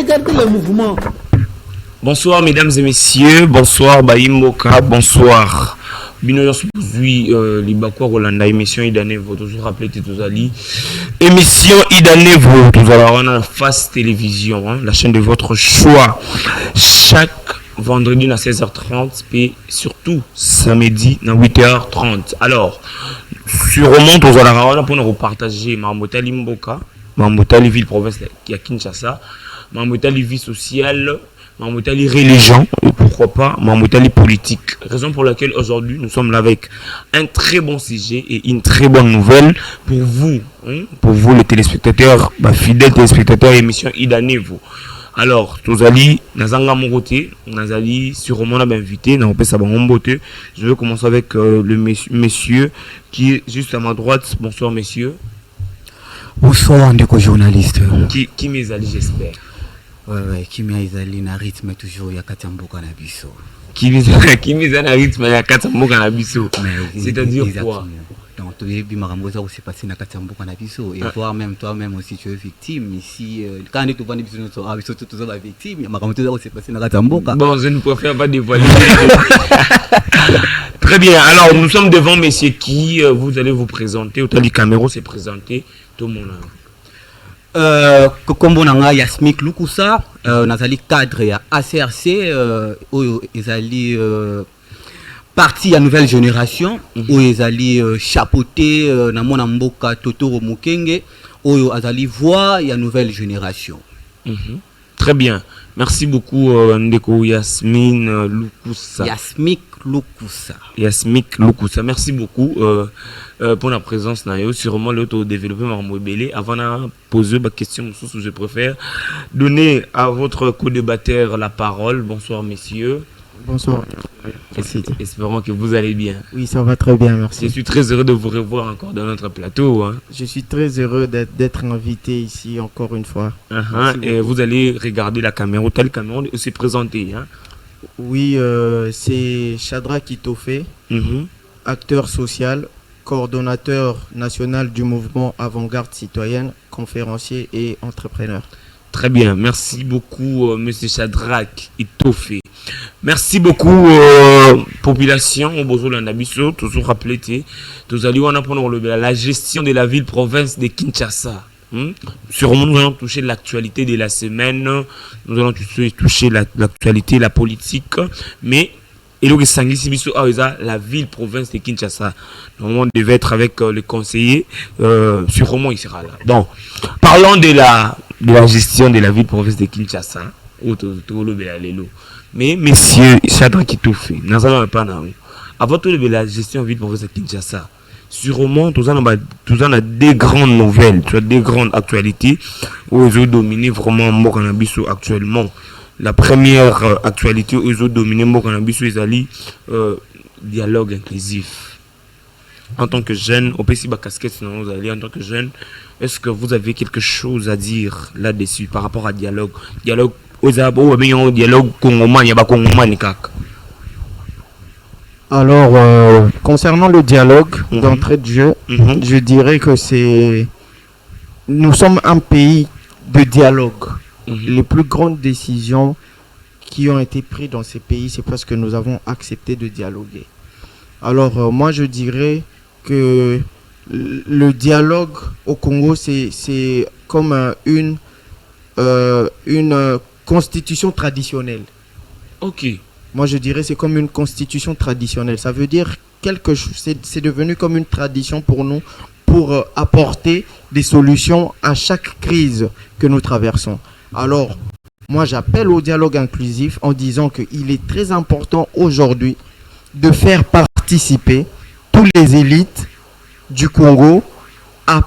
regardez le mouvement. Bonsoir mesdames et messieurs, bonsoir Baïmboka, bonsoir. Binoyo Souzui, Libakwa Rolanda, émission Idanevo, toujours rappelé Titozali. Émission Idanevo, toujours on a Face Télévision, hein, la chaîne de votre choix. Chaque vendredi à 16h30 et surtout samedi à 8h30. Alors, sur Remonte aux Alarana pour nous partager Mamotali Mboka, Mamotali ville province qui a Kinshasa, Mamotali vie sociale, Mamotali religion et pourquoi pas Mamotali politique. Raison pour laquelle aujourd'hui nous sommes là avec un très bon sujet et une très bonne nouvelle pour vous, hein, pour vous les téléspectateurs, fidèles téléspectateurs émission Idanevo. Alors, Tozali, Nazanga Moroté, Nazali, sûrement invité, je vais commencer avec le monsieur qui est juste à ma droite. Bonsoir, messieurs. Bonsoir, Ndeko journaliste. Qui m'ezali, j'espère. Ouais, qui m'ezali na rythme toujours, ya Katamboka na biso. Qui m'ezali na rythme, ya Katamboka na biso. C'est-à-dire quoi? Donc, tout le monde s'est passé dans Katamboka na biso. Et voir même toi-même aussi, tu es victime. Ici, quand on est tout le monde est victime, il s'est passé dans Katamboka. Bon, je ne préfère pas dévoiler. Très bien, alors nous sommes devant messieurs qui, vous allez vous présenter. Otali Camero s'est présenté. Tout le monde comme on a Yasmik Lukusa, nazali cadre ya ACRC, ezali parti à nouvelle génération, où ezali chapeauté na mona mboka Totoro Mukenge, où ezali voix ya nouvelle génération. Très bien, merci beaucoup Ndeko Yasmine Lukusa. Yasmik Lukusa, merci beaucoup pour la présence. Sûrement l'auto-développement Mobélé. Avant de poser ma question, je préfère donner à votre co-débatteur la parole. Bonsoir messieurs. Bonsoir. Espérons que vous allez bien. Oui, ça va très bien, merci. Je suis très heureux de vous revoir encore dans notre plateau. Hein. Je suis très heureux d'être invité ici encore une fois. Et vous allez regarder la caméra. Telle caméra s'est présentée. Hein. Oui, c'est Chadra Kitofé, acteur social, coordonnateur national du mouvement Avant-Garde Citoyenne, conférencier et entrepreneur. Très bien, merci beaucoup Monsieur Chadrak Itofé. Merci beaucoup population au Bozola Nabiso, toujours rappelé, tous allez on apprendre la gestion de la ville-province de Kinshasa. Sûrement nous allons toucher l'actualité de la semaine, nous allons toucher l'actualité, la politique, mais et le Sangi la ville-province de Kinshasa. Normalement, on devait être avec le conseiller, sûrement il sera là. Donc, parlons de la gestion de la ville-province de Kinshasa. Mais, messieurs, Chadra qui tout fait, nous allons pas avant tout la gestion de la ville-province de Kinshasa. Sûrement, tout ça a des grandes nouvelles, des grandes actualités où ils ont dominé vraiment Mokanabiso actuellement. La première actualité où ils ont dominé Mokanabiso, ils allaient dialogue inclusif. En tant que jeune, au PC casquette, en tant que jeune, est-ce que vous avez quelque chose à dire là-dessus par rapport à dialogue? Dialogue, dialogue Congoman, il y a pas Congoman, Alors, concernant le dialogue d'entrée de jeu, je dirais que nous sommes un pays de dialogue. Les plus grandes décisions qui ont été prises dans ces pays, c'est parce que nous avons accepté de dialoguer. Alors, moi, je dirais que le dialogue au Congo, c'est comme une constitution traditionnelle. Ok. Moi, je dirais c'est comme une constitution traditionnelle. Ça veut dire quelque chose. C'est devenu comme une tradition pour nous pour apporter des solutions à chaque crise que nous traversons. Alors, moi, j'appelle au dialogue inclusif en disant qu'il est très important aujourd'hui de faire participer toutes les élites du Congo à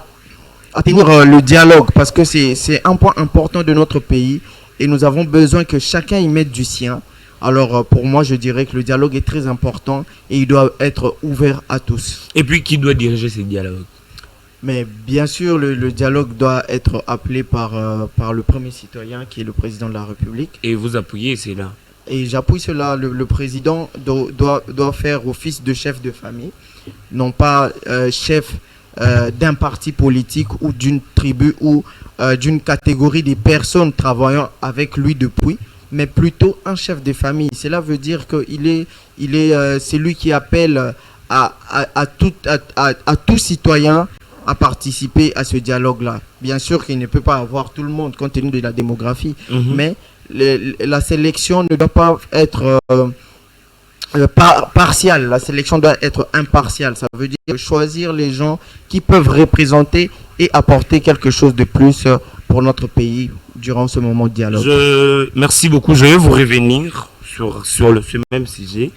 tenir le dialogue parce que c'est un point important de notre pays et nous avons besoin que chacun y mette du sien. Alors, pour moi, je dirais que le dialogue est très important et il doit être ouvert à tous. Et puis, qui doit diriger ces dialogues? Mais bien sûr, le dialogue doit être appelé par le premier citoyen qui est le président de la République. Et vous appuyez cela? Et j'appuie cela. Le président doit faire office de chef de famille, non pas chef d'un parti politique ou d'une tribu ou d'une catégorie de personnes travaillant avec lui depuis, mais plutôt un chef de famille. Cela veut dire qu'il est, c'est lui qui appelle à tout citoyen à participer à ce dialogue-là. Bien sûr qu'il ne peut pas avoir tout le monde compte tenu de la démographie, mais la sélection ne doit pas être partiale. La sélection doit être impartiale. Ça veut dire choisir les gens qui peuvent représenter et apporter quelque chose de plus pour notre pays durant ce moment de dialogue. Merci beaucoup. Je vais vous revenir sur ce même sujet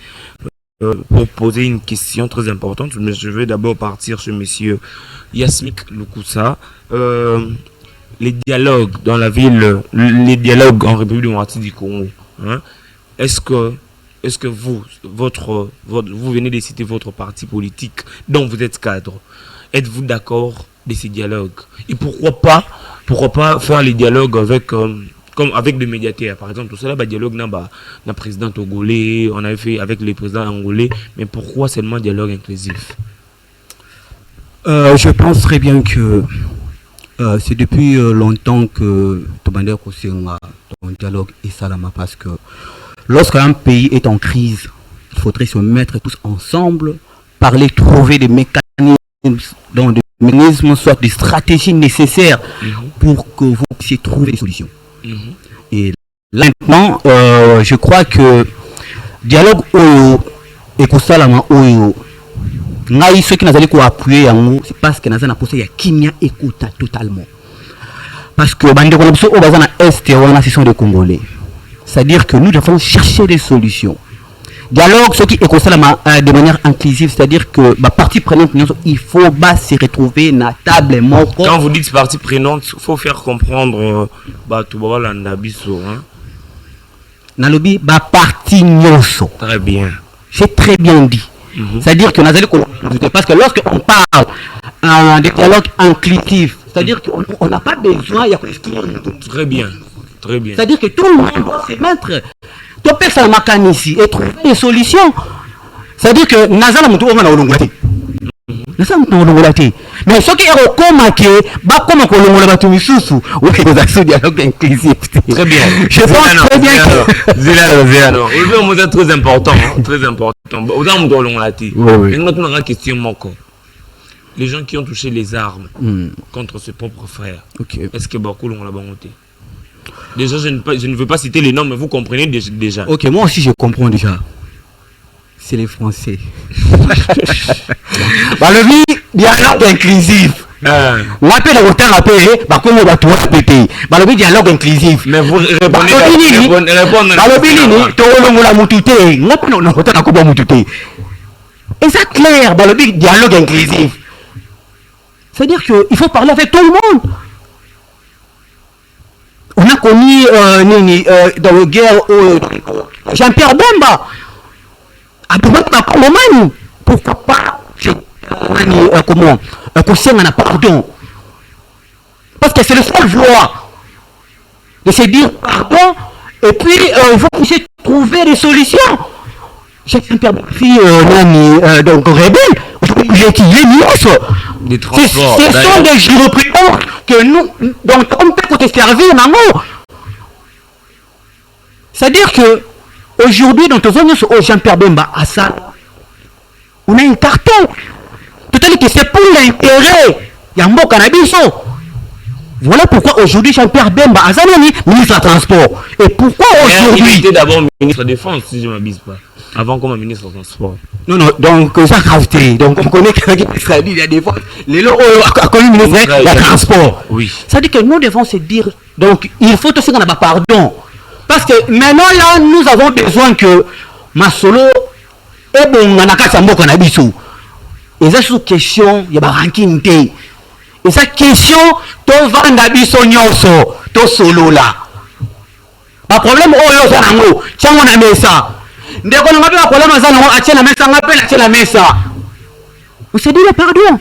pour poser une question très importante. Mais je vais d'abord partir chez monsieur Yasmik Lukusa. Les dialogues dans la ville, les dialogues en République démocratique du Congo, hein, est-ce que vous venez de citer votre parti politique dont vous êtes cadre, êtes-vous d'accord de ces dialogues? Et pourquoi pas faire les dialogues avec comme avec des médiateurs, par exemple, tout cela, dialogue na président togolais, on avait fait avec les présidents angolais, mais pourquoi seulement dialogue inclusif? Je pense très bien que c'est depuis longtemps que Tobander Kosenga dans le dialogue et Salama, parce que lorsqu'un pays est en crise, il faudrait se mettre tous ensemble, parler, trouver des mécanismes, donc des mécanismes, soit des stratégies nécessaires pour que vous puissiez trouver des solutions. Et là maintenant, je crois que dialogue et Kosalama ngai ceux qui n'ont pas appuyé c'est parce que nous avons posé ya kimia écoute totalement, parce que bande konopso au bazana est et wana ce sont des Congolais, c'est-à-dire que nous devons chercher des solutions. Dialogue ce qui est Kosalama de manière inclusive, c'est-à-dire que partie prenante il faut se retrouver na table moko. Quand vous dites partie prenante, il faut faire comprendre tout bala ndabiso, hein, nalobi partie nyonso. Très bien, c'est très bien dit. C'est-à-dire que nous allons, parce que lorsqu'on parle de dialogue inclusif, c'est-à-dire qu'on n'a pas besoin de très bien, très bien. C'est-à-dire que tout le monde doit se mettre, tout personne macane ici et trouver des solutions. C'est-à-dire que Nazala Moutou on a olongati. Nazala Moutou olongati. Mais ce qui est au coma qui est bas comme on l'olongati misusu, oui, vous avez ce dialogue inclusif. Très bien. Je pense très bien que Zéla. C'est très important, très important. Les gens qui ont touché les armes contre ses propres frères, est-ce que beaucoup l'ont la bonté? Déjà, je ne veux pas citer les noms, mais vous comprenez déjà. Ok, moi aussi je comprends déjà. C'est les Français. Le dialogue inclusif. L'appel au temps appelé, comme on va tout répéter. Le dialogue inclusif. Mais vous répondez. Et ça clair, le dialogue inclusif. C'est-à-dire qu'il faut parler avec tout le monde. On a connu dans la guerre Jean-Pierre Bemba. Pourquoi pas comment un pardon? Parce que c'est le seul voie de se dire pardon, et puis il faut qu'on puisse trouver des solutions. Jean-Pierre Bemba, donc rebelle, les ministres, ce sont des jurisprudents que nous, donc on peut te servir en amour. C'est-à-dire que aujourd'hui, dans nos zones, au Jean-Pierre Bemba, à ça, on a un carton. Tout-à-dire que c'est pour l'intérêt. Il y a un mot cannabis. Voilà pourquoi aujourd'hui Jean-Pierre Bemba a Zanoni, ministre des Transports. Et pourquoi aujourd'hui. Il était d'abord ministre de la Défense, si je ne m'abuse pas. Avant comme ministre des Transports. Non, donc ça gravité. Donc on connaît quelqu'un qui a dit la Défense. Les lots a connu ministre de la Transport. Oui. Ça dit que nous devons se dire. Donc il faut aussi qu'on ait pardon. Parce que maintenant là, nous avons besoin que Masolo et bon, on a qu'à s'en moquer cannabis. Et ça, c'est une question, il y a un ranking. Et ça, question, tu vas en abisso nyonso, tu solo là. Le problème, oh, yo, zanango, tiens, on a mis ça. Dès qu'on a un problème, zanango, tiens, la mesa, on appelle, tiens, la mesa. On s'est dit le pardon.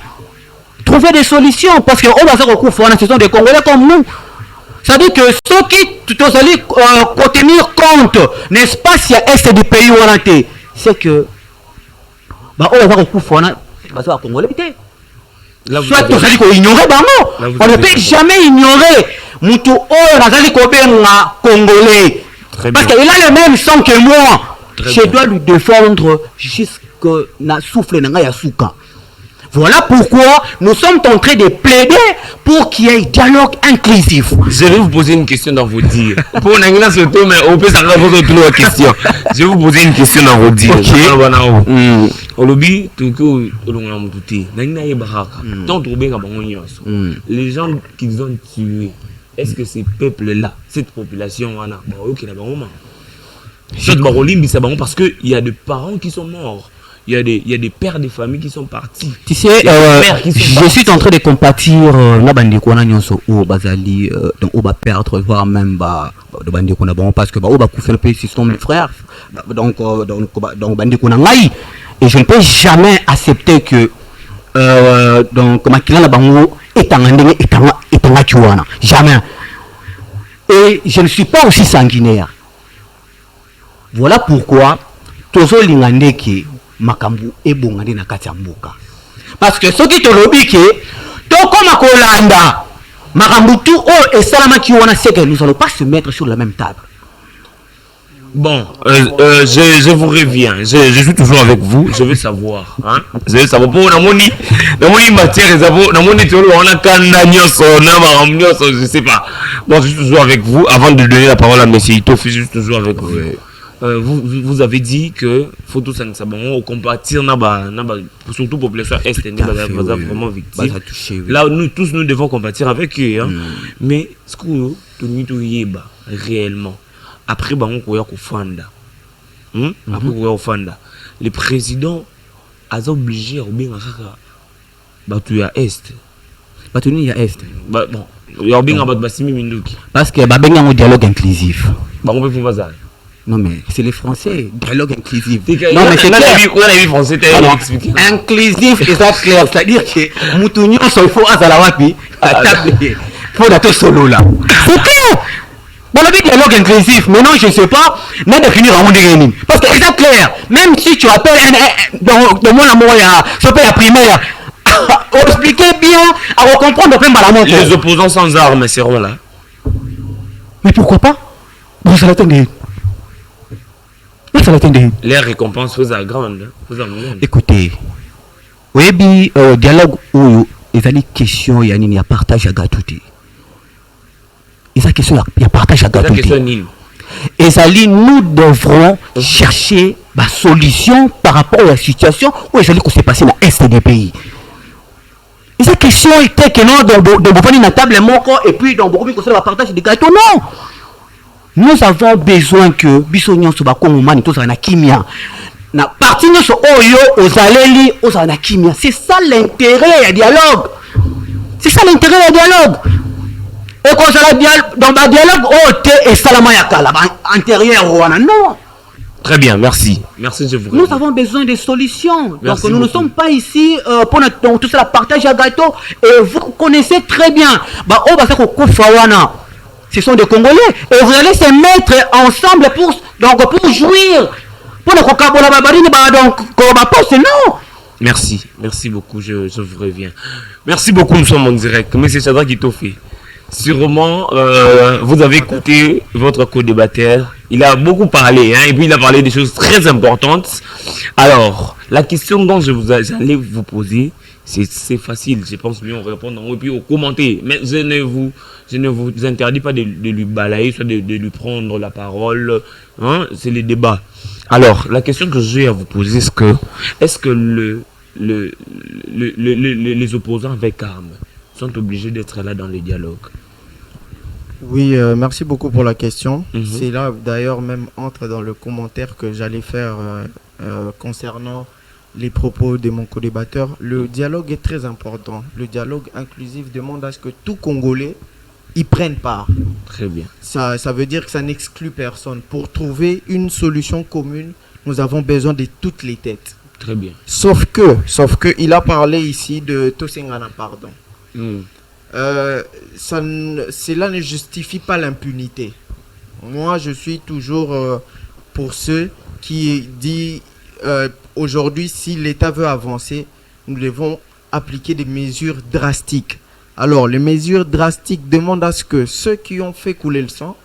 Trouver des solutions, parce que, on va se recouvrir, ce sont des Congolais comme nous. Ça veut dire que ceux qui doivent tenir compte, n'est-ce pas, s'il y a est du pays où on a été, c'est que, on va recouvrir, c'est pas ça, Congolais. soit tozali ignorer bango. On ne peut jamais ignorer mutu oyo nazali kobenga congolais. Parce qu'il a le même sang que moi. Je dois lui défendre jusque na souffle na ya souka. Voilà pourquoi nous sommes en train de plaider pour qu'il y ait un dialogue inclusif. Je vais vous poser une question dans vos dires. Pour Nangina Soto, mais on peut savoir votre question. Je vais vous poser une question dans vos dires. Au lobby, tout le monde Nangina Yebaraka. Tant trop bien les gens qu'ils ont tués, est-ce que ces peuples-là, cette population, parce qu'il y a des parents qui sont morts. Il y a des pères de famille qui sont partis. Tu sais, je suis en train de compatir Nabandikona Nyonso ou Bazali, donc on va perdre, voire même Bandikona, parce que on va couper le pays, ce sont mes frères. Donc Bandikona Ngai. Et je ne peux jamais accepter que donc Makila Bango est en Kiwana. Jamais. Et je ne suis pas aussi sanguinaire. Voilà pourquoi Tozo Lingandeki makambu ebongani na kati ya mboka. Parce que ceux qui te lobby que to comme kolanda makambu tout o esalama ki wana c'est que nous allons pas se mettre sur la même table. Bon, je vous reviens. Je suis toujours avec vous. Je veux savoir, hein. Je veux savoir pour namoni matière namoni tolo on a kananyoso na maramnyoso, je sais pas. Bon, je suis toujours avec vous avant de donner la parole à monsieur Ito, je suis toujours avec vous. Vous avez dit que faut tout ça au compatir surtout population est vraiment victime. Là nous tous nous devons compatir avec eux, hein. Mais ce que nous yeba réellement après le président a obligé à bien à est Batuni ya est bon il a bien parce que babenga un dialogue inclusif. Non mais c'est les Français, dialogue inclusif. Non mais c'est clair. Français inclusif et ça clair, c'est-à-dire que Moutounion il faut azalawapi à table pour la solo là. C'est clair. Bon, le dialogue inclusif, maintenant je ne sais pas, mais définir un monde parce que c'est clair, même si tu appelles dans mon amour, je peux la primaire, expliquer bien, à comprendre bien les opposants sans armes, c'est vrai là. Mais pourquoi pas? Bon, ça l'attend. Les récompenses vous à grande. Écoutez, oui, dialogue où il y a des questions, il y a partage à gâteau. Il y a partage à gâteau. Et nous devrons chercher la solution par rapport à la situation où il s'est passé dans l'Est des pays. Et cette question était que non, dans la table et puis dans le partage des gâteaux, non. Nous avons besoin que Bissonion soit Kongomani tous en kimia. Na partie nous oyo aux aleli aux en kimia. C'est ça l'intérêt du dialogue. C'est ça l'intérêt du dialogue. Et quand ça dans le dialogue et salama yakala antérieur wana non. Très bien, merci. Merci, je vous Nous avons besoin de solutions. Merci donc nous ne sommes pas ici pour tout ça partage à gâteau et vous connaissez très bien ce sont des Congolais et vous allez se mettre ensemble pour jouir pour le non. Merci beaucoup, je vous reviens. Merci beaucoup, nous sommes en direct. Mais c'est Sadra qui t'a fait. Sûrement, vous avez écouté votre co-débatteur. Il a beaucoup parlé, hein, et puis il a parlé des choses très importantes. Alors, la question dont j'allais vous poser, c'est facile, je pense bien répondre et puis commenter. Mais je ne vous interdis pas de lui balayer, soit de lui prendre la parole. Hein, c'est les débats. Alors, la question que j'ai à vous poser, est-ce que les opposants avec armes sont obligés d'être là dans les dialogues? Oui, merci beaucoup pour la question. C'est là d'ailleurs même entre dans le commentaire que j'allais faire concernant les propos de mon co-débatteur. Le dialogue est très important. Le dialogue inclusif demande à ce que tout Congolais y prenne part. Très bien. Ça veut dire que ça n'exclut personne. Pour trouver une solution commune, nous avons besoin de toutes les têtes. Très bien. Sauf que il a parlé ici de Tosengana, pardon. Cela ne justifie pas l'impunité. Moi, je suis toujours pour ceux qui disent aujourd'hui, si l'État veut avancer, nous devons appliquer des mesures drastiques. Alors, les mesures drastiques demandent à ce que ceux qui ont fait couler le sang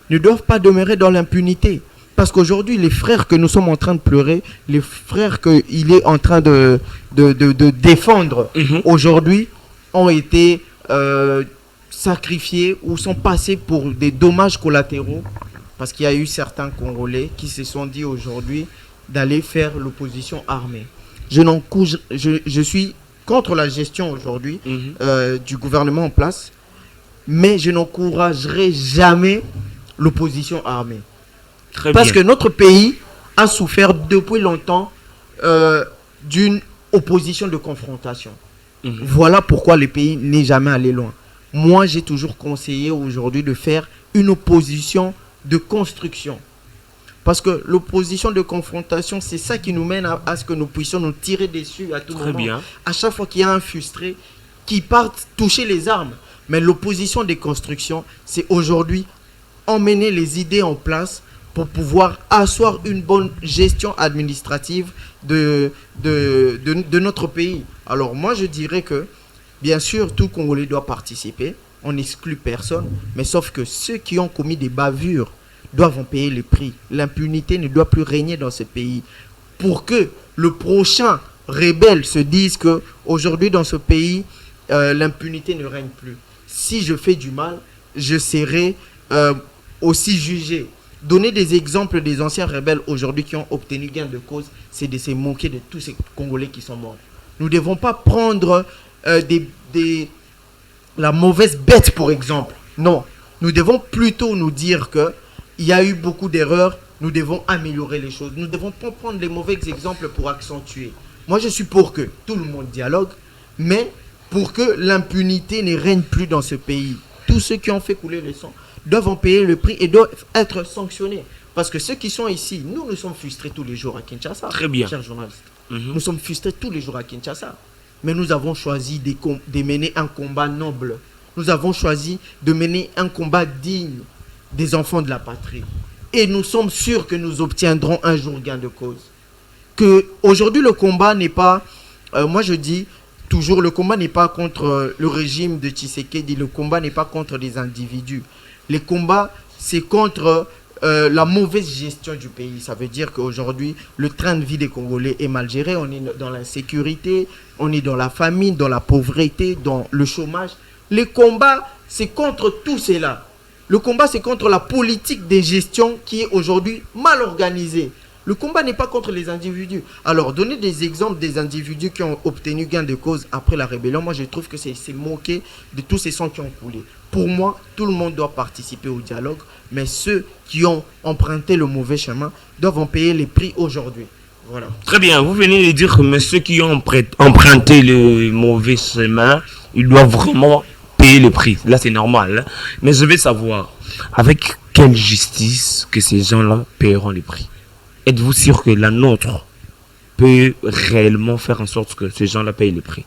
ne doivent pas demeurer dans l'impunité. Parce qu'aujourd'hui, les frères que nous sommes en train de pleurer, les frères qu'il est en train de défendre, aujourd'hui, ont été sacrifiés ou sont passés pour des dommages collatéraux. Parce qu'il y a eu certains Congolais qui se sont dit aujourd'hui d'aller faire l'opposition armée. Je suis contre la gestion aujourd'hui du gouvernement en place, mais je n'encouragerai jamais l'opposition armée. Parce que notre pays a souffert depuis longtemps d'une opposition de confrontation. Voilà pourquoi le pays n'est jamais allé loin. Moi, j'ai toujours conseillé aujourd'hui de faire une opposition de construction. Parce que l'opposition de confrontation, c'est ça qui nous mène à ce que nous puissions nous tirer dessus à tout moment. Bien. À chaque fois qu'il y a un frustré qui part toucher les armes. Mais l'opposition de construction, c'est aujourd'hui emmener les idées en place pour pouvoir asseoir une bonne gestion administrative de notre pays. Alors moi, je dirais que, bien sûr, tout Congolais doit participer. On n'exclut personne. Mais sauf que ceux qui ont commis des bavures doivent en payer les prix. L'impunité ne doit plus régner dans ce pays. Pour que le prochain rebelle se dise qu'aujourd'hui, dans ce pays, l'impunité ne règne plus. Si je fais du mal, je serai aussi jugé. Donner des exemples des anciens rebelles aujourd'hui qui ont obtenu gain de cause, c'est de se moquer de tous ces Congolais qui sont morts. Nous ne devons pas prendre la mauvaise bête pour exemple. Non, nous devons plutôt nous dire qu'il y a eu beaucoup d'erreurs, nous devons améliorer les choses. Nous ne devons pas prendre les mauvais exemples pour accentuer. Moi je suis pour que tout le monde dialogue, mais pour que l'impunité ne règne plus dans ce pays. Tous ceux qui ont fait couler le sang doivent en payer le prix et doivent être sanctionnés. Parce que ceux qui sont ici, nous sommes frustrés tous les jours à Kinshasa. Très bien. Chers journalistes. Nous sommes frustrés tous les jours à Kinshasa. Mais nous avons choisi de mener un combat noble. Nous avons choisi de mener un combat digne des enfants de la patrie. Et nous sommes sûrs que nous obtiendrons un jour gain de cause. Aujourd'hui, le combat n'est pas... moi, je dis toujours, le combat n'est pas contre le régime de Tshisekedi. Le combat n'est pas contre les individus. Les combats, c'est contre la mauvaise gestion du pays. Ça veut dire qu'aujourd'hui, le train de vie des Congolais est mal géré. On est dans l'insécurité, on est dans la famine, dans la pauvreté, dans le chômage. Les combats, c'est contre tout cela. Le combat, c'est contre la politique de gestion qui est aujourd'hui mal organisée. Le combat n'est pas contre les individus. Alors, donner des exemples des individus qui ont obtenu gain de cause après la rébellion, moi je trouve que c'est moquer de tous ces sangs qui ont coulé. Pour moi, tout le monde doit participer au dialogue, mais ceux qui ont emprunté le mauvais chemin doivent en payer les prix aujourd'hui. Voilà. Très bien, vous venez de dire que ceux qui ont emprunté le mauvais chemin, ils doivent vraiment payer le prix. Là, c'est normal. Hein? Mais je veux savoir, avec quelle justice que ces gens-là paieront les prix? Êtes-vous sûr que la nôtre peut réellement faire en sorte que ces gens-là payent le prix?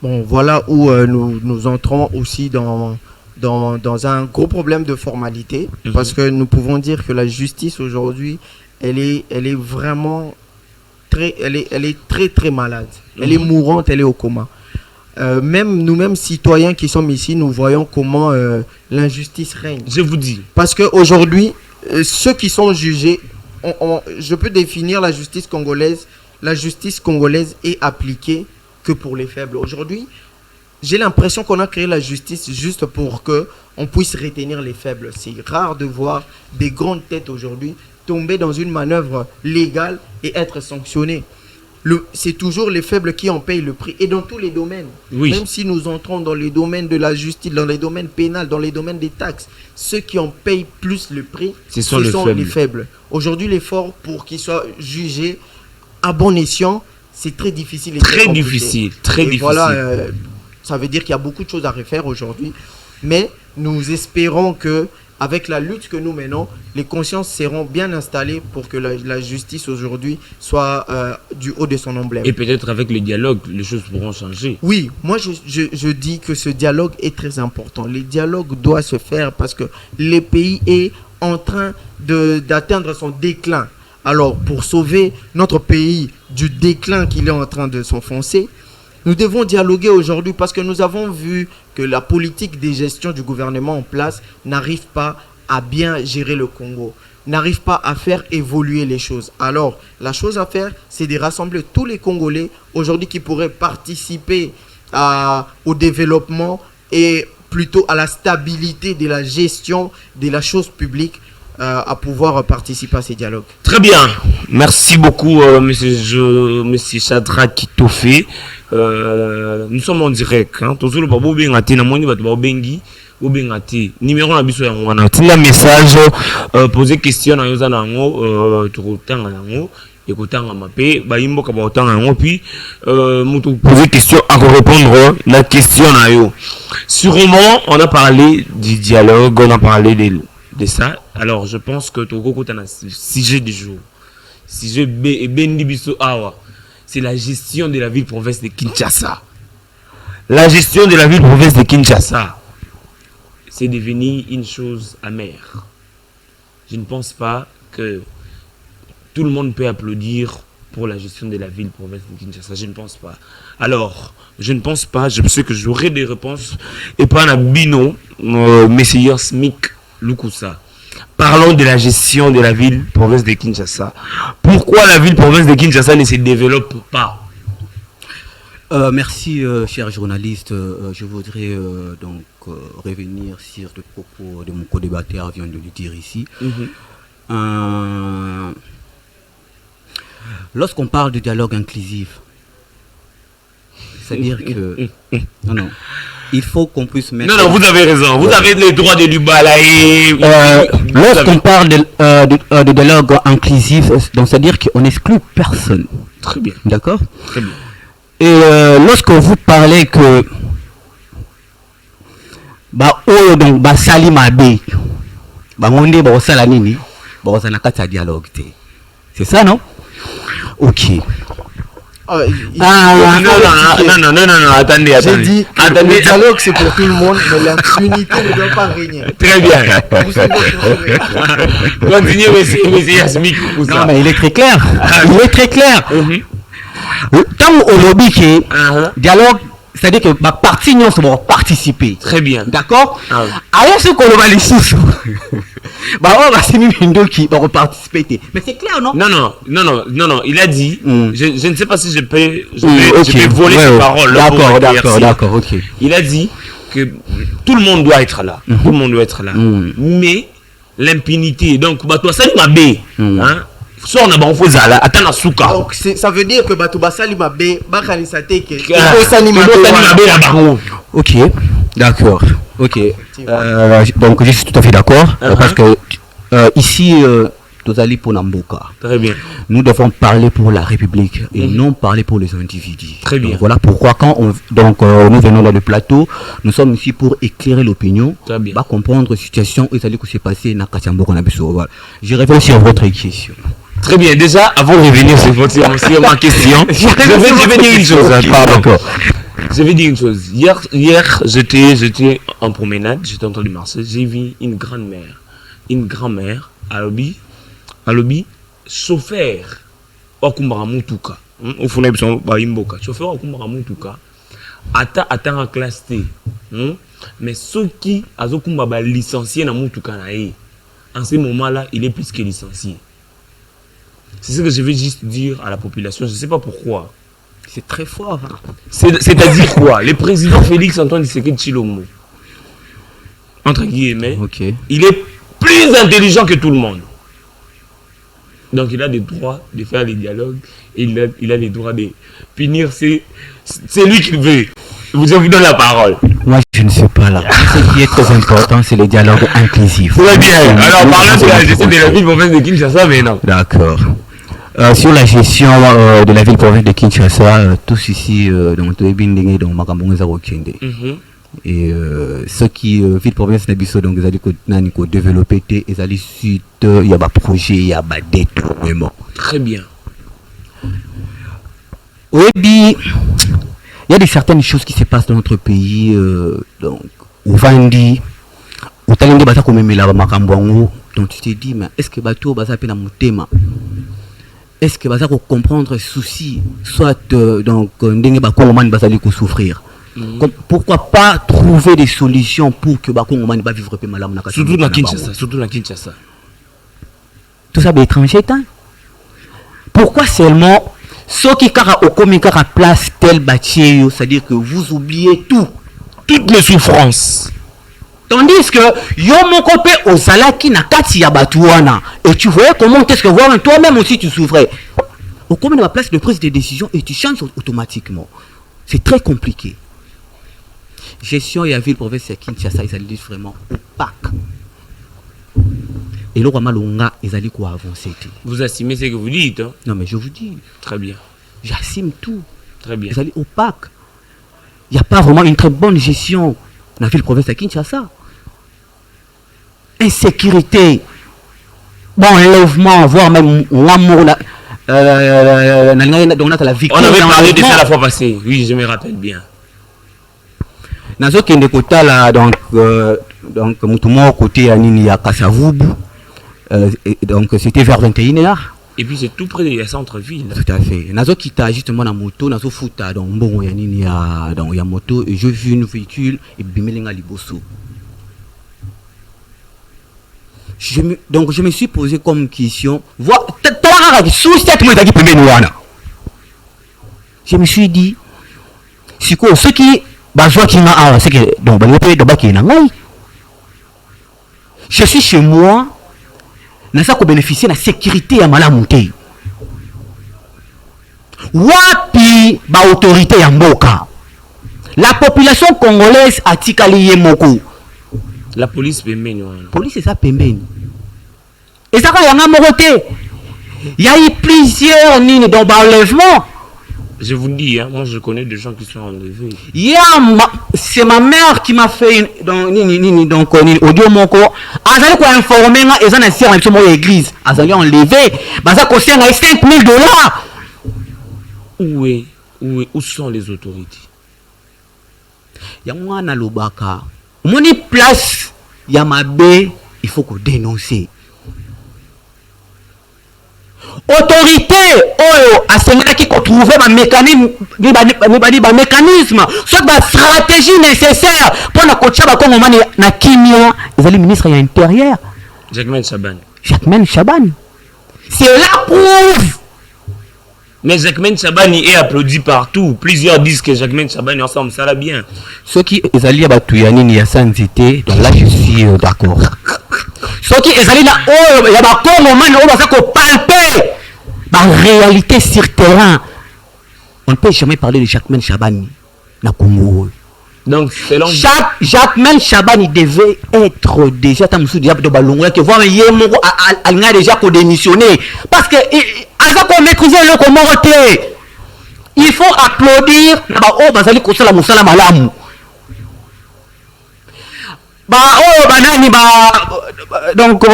Bon, voilà où nous entrons aussi dans un gros problème de formalité. Parce que nous pouvons dire que la justice aujourd'hui, elle est vraiment très très malade. Elle est mourante, elle est au coma. Même nous-mêmes citoyens qui sommes ici, nous voyons comment l'injustice règne. Je vous dis. Parce qu'aujourd'hui, ceux qui sont jugés, je peux définir la justice congolaise. La justice congolaise est appliquée que pour les faibles. Aujourd'hui, j'ai l'impression qu'on a créé la justice juste pour qu'on puisse retenir les faibles. C'est rare de voir des grandes têtes aujourd'hui tomber dans une manœuvre légale et être sanctionnés. C'est toujours les faibles qui en payent le prix. Et dans tous les domaines. Oui. Même si nous entrons dans les domaines de la justice, dans les domaines pénals, dans les domaines des taxes, ceux qui en payent plus le prix, ce sont les faibles. Aujourd'hui, l'effort pour qu'ils soient jugés à bon escient, c'est très difficile. Très difficile. Voilà, ça veut dire qu'il y a beaucoup de choses à refaire aujourd'hui. Mais nous espérons que avec la lutte que nous menons, les consciences seront bien installées pour que la justice aujourd'hui soit du haut de son emblème. Et peut-être avec le dialogue, les choses pourront changer. Oui, moi je dis que ce dialogue est très important. Le dialogue doit se faire parce que le pays est en train d'atteindre son déclin. Alors, pour sauver notre pays du déclin qu'il est en train de s'enfoncer, Nous devons dialoguer aujourd'hui parce que nous avons vu que la politique de gestion du gouvernement en place n'arrive pas à bien gérer le Congo, n'arrive pas à faire évoluer les choses. Alors, la chose à faire, c'est de rassembler tous les Congolais aujourd'hui qui pourraient participer au développement et plutôt à la stabilité de la gestion de la chose publique, à pouvoir participer à ces dialogues. Très bien. Merci beaucoup, monsieur Chadra Kitofé. Nous sommes en direct. Toujours le babo bengati na moni batu bengi ou bengati. Numéro na biso ya ngwana. Tinda message poser question na yoza nango tukutanga nango ekutanga mape ba imboka ba otanga nango puis mutu poser question à répondre la question na yo. Sûrement on a parlé du dialogue, on a parlé de ça. Alors je pense que Togo est un sujet du jour. Sujet Bendi Biso Awa. C'est la gestion de la ville-province de Kinshasa. La gestion de la ville-province de Kinshasa, c'est devenu une chose amère. Je ne pense pas que tout le monde peut applaudir pour la gestion de la ville-province de Kinshasa. Je ne pense pas. Alors, je ne pense pas. Je sais que j'aurai des réponses. Et pas un bino, messieurs Smith Lukusa. Parlons de la gestion de la ville-province de Kinshasa. Pourquoi la ville-province de Kinshasa ne se développe pas? Merci, cher journaliste. Je voudrais donc revenir sur le propos de mon co-débatteur vient de le dire ici. Lorsqu'on parle de dialogue inclusif, c'est-à-dire que... non. Il faut qu'on puisse mettre... Non, vous avez raison. Vous avez le droit de l'ubalaï. Lorsqu'on parle de dialogue inclusif, donc c'est-à-dire qu'on n'exclut personne. Très bien. D'accord? Très bien. Et lorsque vous parlez que... donc, Sali Mabe, Onde, Salanini, Nakata dialogue. C'est ça, non? Ok. Non, attendez. J'ai dit que le dialogue c'est pour tout le monde, mais l'impunité ne doit pas régner. Très bien. Continuez, monsieur Yasmik. Non, mais il est très clair. Il est très clair. Tant au lobby qui dialogue, c'est-à-dire que ma partie nous va participer. Très bien. D'accord? Alors ce qu'on va les sous. On va se mettre qui va participer. Mais c'est clair, non? Non. Il a dit. Je ne sais pas si je peux voler ses paroles. D'accord, ok. Il a dit que tout le monde doit être là. Tout le monde doit être là. Mais l'impunité, donc, toi, ça m'a bé. So on a bon faut zala atana suka. Donc ça veut dire que Batou Basali Mabe bakanisa teke. OK, d'accord. OK. Donc je suis tout à fait d'accord parce que ici Tozali pour Namboka. Très bien. Nous devons parler pour la République et non parler pour les individus. Très bien. Donc, voilà pourquoi quand nous venons dans le plateau, nous sommes ici pour éclairer l'opinion, comprendre la situation et ce qui s'est passé dans Kachambo. Je reviens sur votre question. Très bien, déjà, avant de revenir sur ma question, je vais dire une chose. Je vais dire une chose. Hier j'étais en promenade, j'étais en train de marcher, j'ai vu une grand-mère, à lobby, chauffeur, Okumbara Mutuka. Au fond, chauffeur Okumbara Mutuka, attend en classe T. Mais ceux qui ont licencié dans Mutuka, en ce moment-là, il est plus que licencié. C'est ce que je vais juste dire à la population. Je ne sais pas pourquoi. C'est très fort. C'est-à-dire quoi? Le président Félix Antoine Tshisekedi Tshilombo, entre guillemets, il est plus intelligent que tout le monde. Donc il a le droit de faire les dialogues. Et il a le droit de punir. C'est lui qui veut. Je vous donne la parole. Moi, je ne suis pas là. Ce qui est très important, c'est le dialogue inclusif. Très bien. Alors, parlons de la gestion de la ville-province de Kinshasa, mais non. D'accord. Sur la gestion de la ville-province de Kinshasa, tous ici, dans Makambonga Rokende. Et ceux qui ville-province Nabiso, donc, ils ont développé, ils ont sud, il y a des projets, il y a des détournements. Très bien. Oui, il y a des certaines choses qui se passent dans notre pays, donc, au Vandi, au Talende Bata Komemela Makambongo, donc tu te dis, mais est-ce que Bato Basa Pena Mutema? est-ce que baza comprendre souci soit donc ndenge bakongomani bazali ko souffrir. Pourquoi pas trouver des solutions pour que bakongomani ba vivre pe malamu na surtout na Kinshasa. Tout ça d'étranger tant. Pourquoi seulement ceux qui kara okomi kara place tel bâtiment, c'est-à-dire que vous oubliez toutes les souffrances. Tandis que yo moko pe ozalaki na kati ya batuana et tu voyais comment qu'est-ce que voir toi-même aussi tu souffrais. Okomi na place de prise de décision et tu changes automatiquement. C'est très compliqué. Gestion et la ville province à Kinshasa, ils allaient vraiment opaque. Et le roi Malonga, ils allaient quoi avancer tout. Vous assumez ce que vous dites, hein? Non, mais je vous dis. Très bien. J'assume tout. Très bien. Ils allaient opaque. Il n'y a pas vraiment une très bonne gestion dans la ville province à Kinshasa. Insécurité. Bon, enlèvement, voire même l'amour. On avait parlé de ça la fois passée. Oui, je me rappelle bien. Nazo kende kota là donc mutumo côté à nini ya Kasavubu donc c'était vers 21h et puis c'est tout près de la centre-ville. Tout à fait. Nazo kita justement na moto nazo futa donc mbongo ya nini ya donc ya moto et je vis une véhicule et bimelinga liboso. Donc je me suis posé comme question voir sous cette moto qui pembeni wana. Je me suis dit c'est quoi ce qui c'est que donc je suis chez moi nasa ko bénéficier de la sécurité ya malamu te wapi ba autorité ya mboka la population congolaise atikali ye moko la police pembeni police c'est ça pembeni et ça ka yanga moko te il y a eu plusieurs nini dans enlèvement. Je vous dis, hein, moi je connais des gens qui sont enlevés. C'est ma mère qui m'a fait donc audio moko. Azali ko informer nga ezana na sir na l'église. Azali enlevé. Baza ko senga $5,000. Où sont les autorités? Ya mwana lobaka. Moni place ya mabe, il faut qu'on dénoncer. Autorité qui trouver un mécanisme soit la stratégie nécessaire pour la coacher na kimia les ministres de l'intérieur Jacquemain Chabani c'est la preuve. Mais Jacquemain Chabani est applaudi partout. Plusieurs disent que Jacquemain Chabani ensemble ça va bien. Ceux qui allaient à Tuyani ya sainteté donc là je suis d'accord. Ceux qui allaient là il y a pas comme man on va ça ko palper en réalité sur terrain. On ne peut jamais parler de Jacquemain Chabani na Congo. Donc selon Jacquemain Chabani devait être déjà tamsou déjà de balongo que voir yemoko a déjà ko démissionner parce que aza ko maîtriser le comment voter. Il faut applaudir ba o bazali ko sala musala malamu. Donc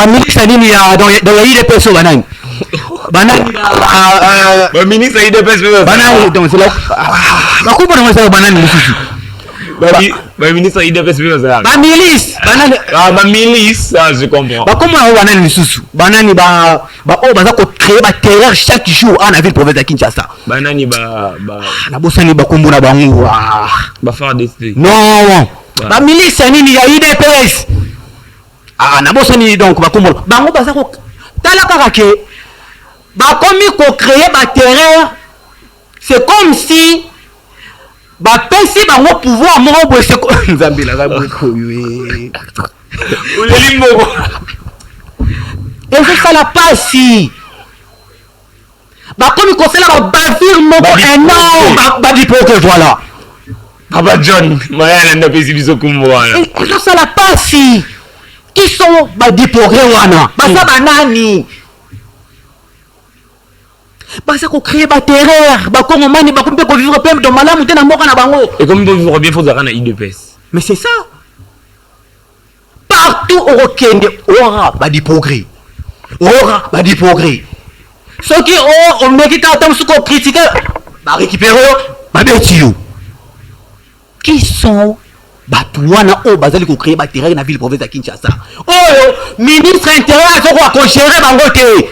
ministre nini ya dans ile peso banani ministre IDPS banani donc c'est là bakubona mwa banani mususu ministre IDPS milice banani milice ça je comprends bakoma banani mususu banani baza ko créer ba terreur chaque jour en ville province de Kinshasa banani na bosani bakombo na bango faire des non ba milice nini ya IDPS na bosani donc bakombo bango baza ko tala kaka ke bakomi ko créer ba terreur c'est comme si bapesi bango pouvoir moko boye nzambela ka boko ywe oleli moko et c'est ça la pasi bakomi ko sala ba bavir moko énorme ba dipoke voilà Papa John mayana na pesi biso kumwana et c'est ça la pasi qui sont ba dipoke wana basa banani basa ko créer ba terreur ba kongomani ba kompe ko vivre pe dans malamu te na mboka na bango et comme vous vivre bien faut zara na IDPS mais c'est ça partout au Kenya aura ba dipoke ceux qui on met tant sous ko critiquer ba récupérer ba betio qui sont batuana o bazali ko créer ba terreur na ville province de Kinshasa ministre intérieur ko gérer bango te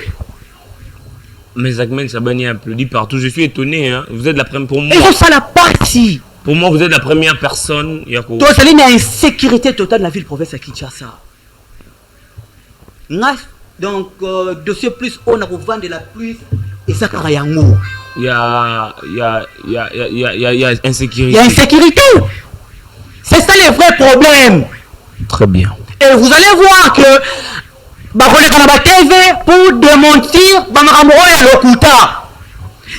Mais Zachman Chabani applaudit partout. Je suis étonné. Hein. Vous êtes la première pour moi. Et ça la partie. Pour moi, vous êtes la première personne. Yako. Toi, ça y a une insécurité totale de la ville-province à Kinshasa. Donc, dossier plus, on a besoin de la pluie et ça Karayango. Il y a insécurité. Il y a insécurité. C'est ça les vrais problèmes. Très bien. Et vous allez voir que TV pour démentir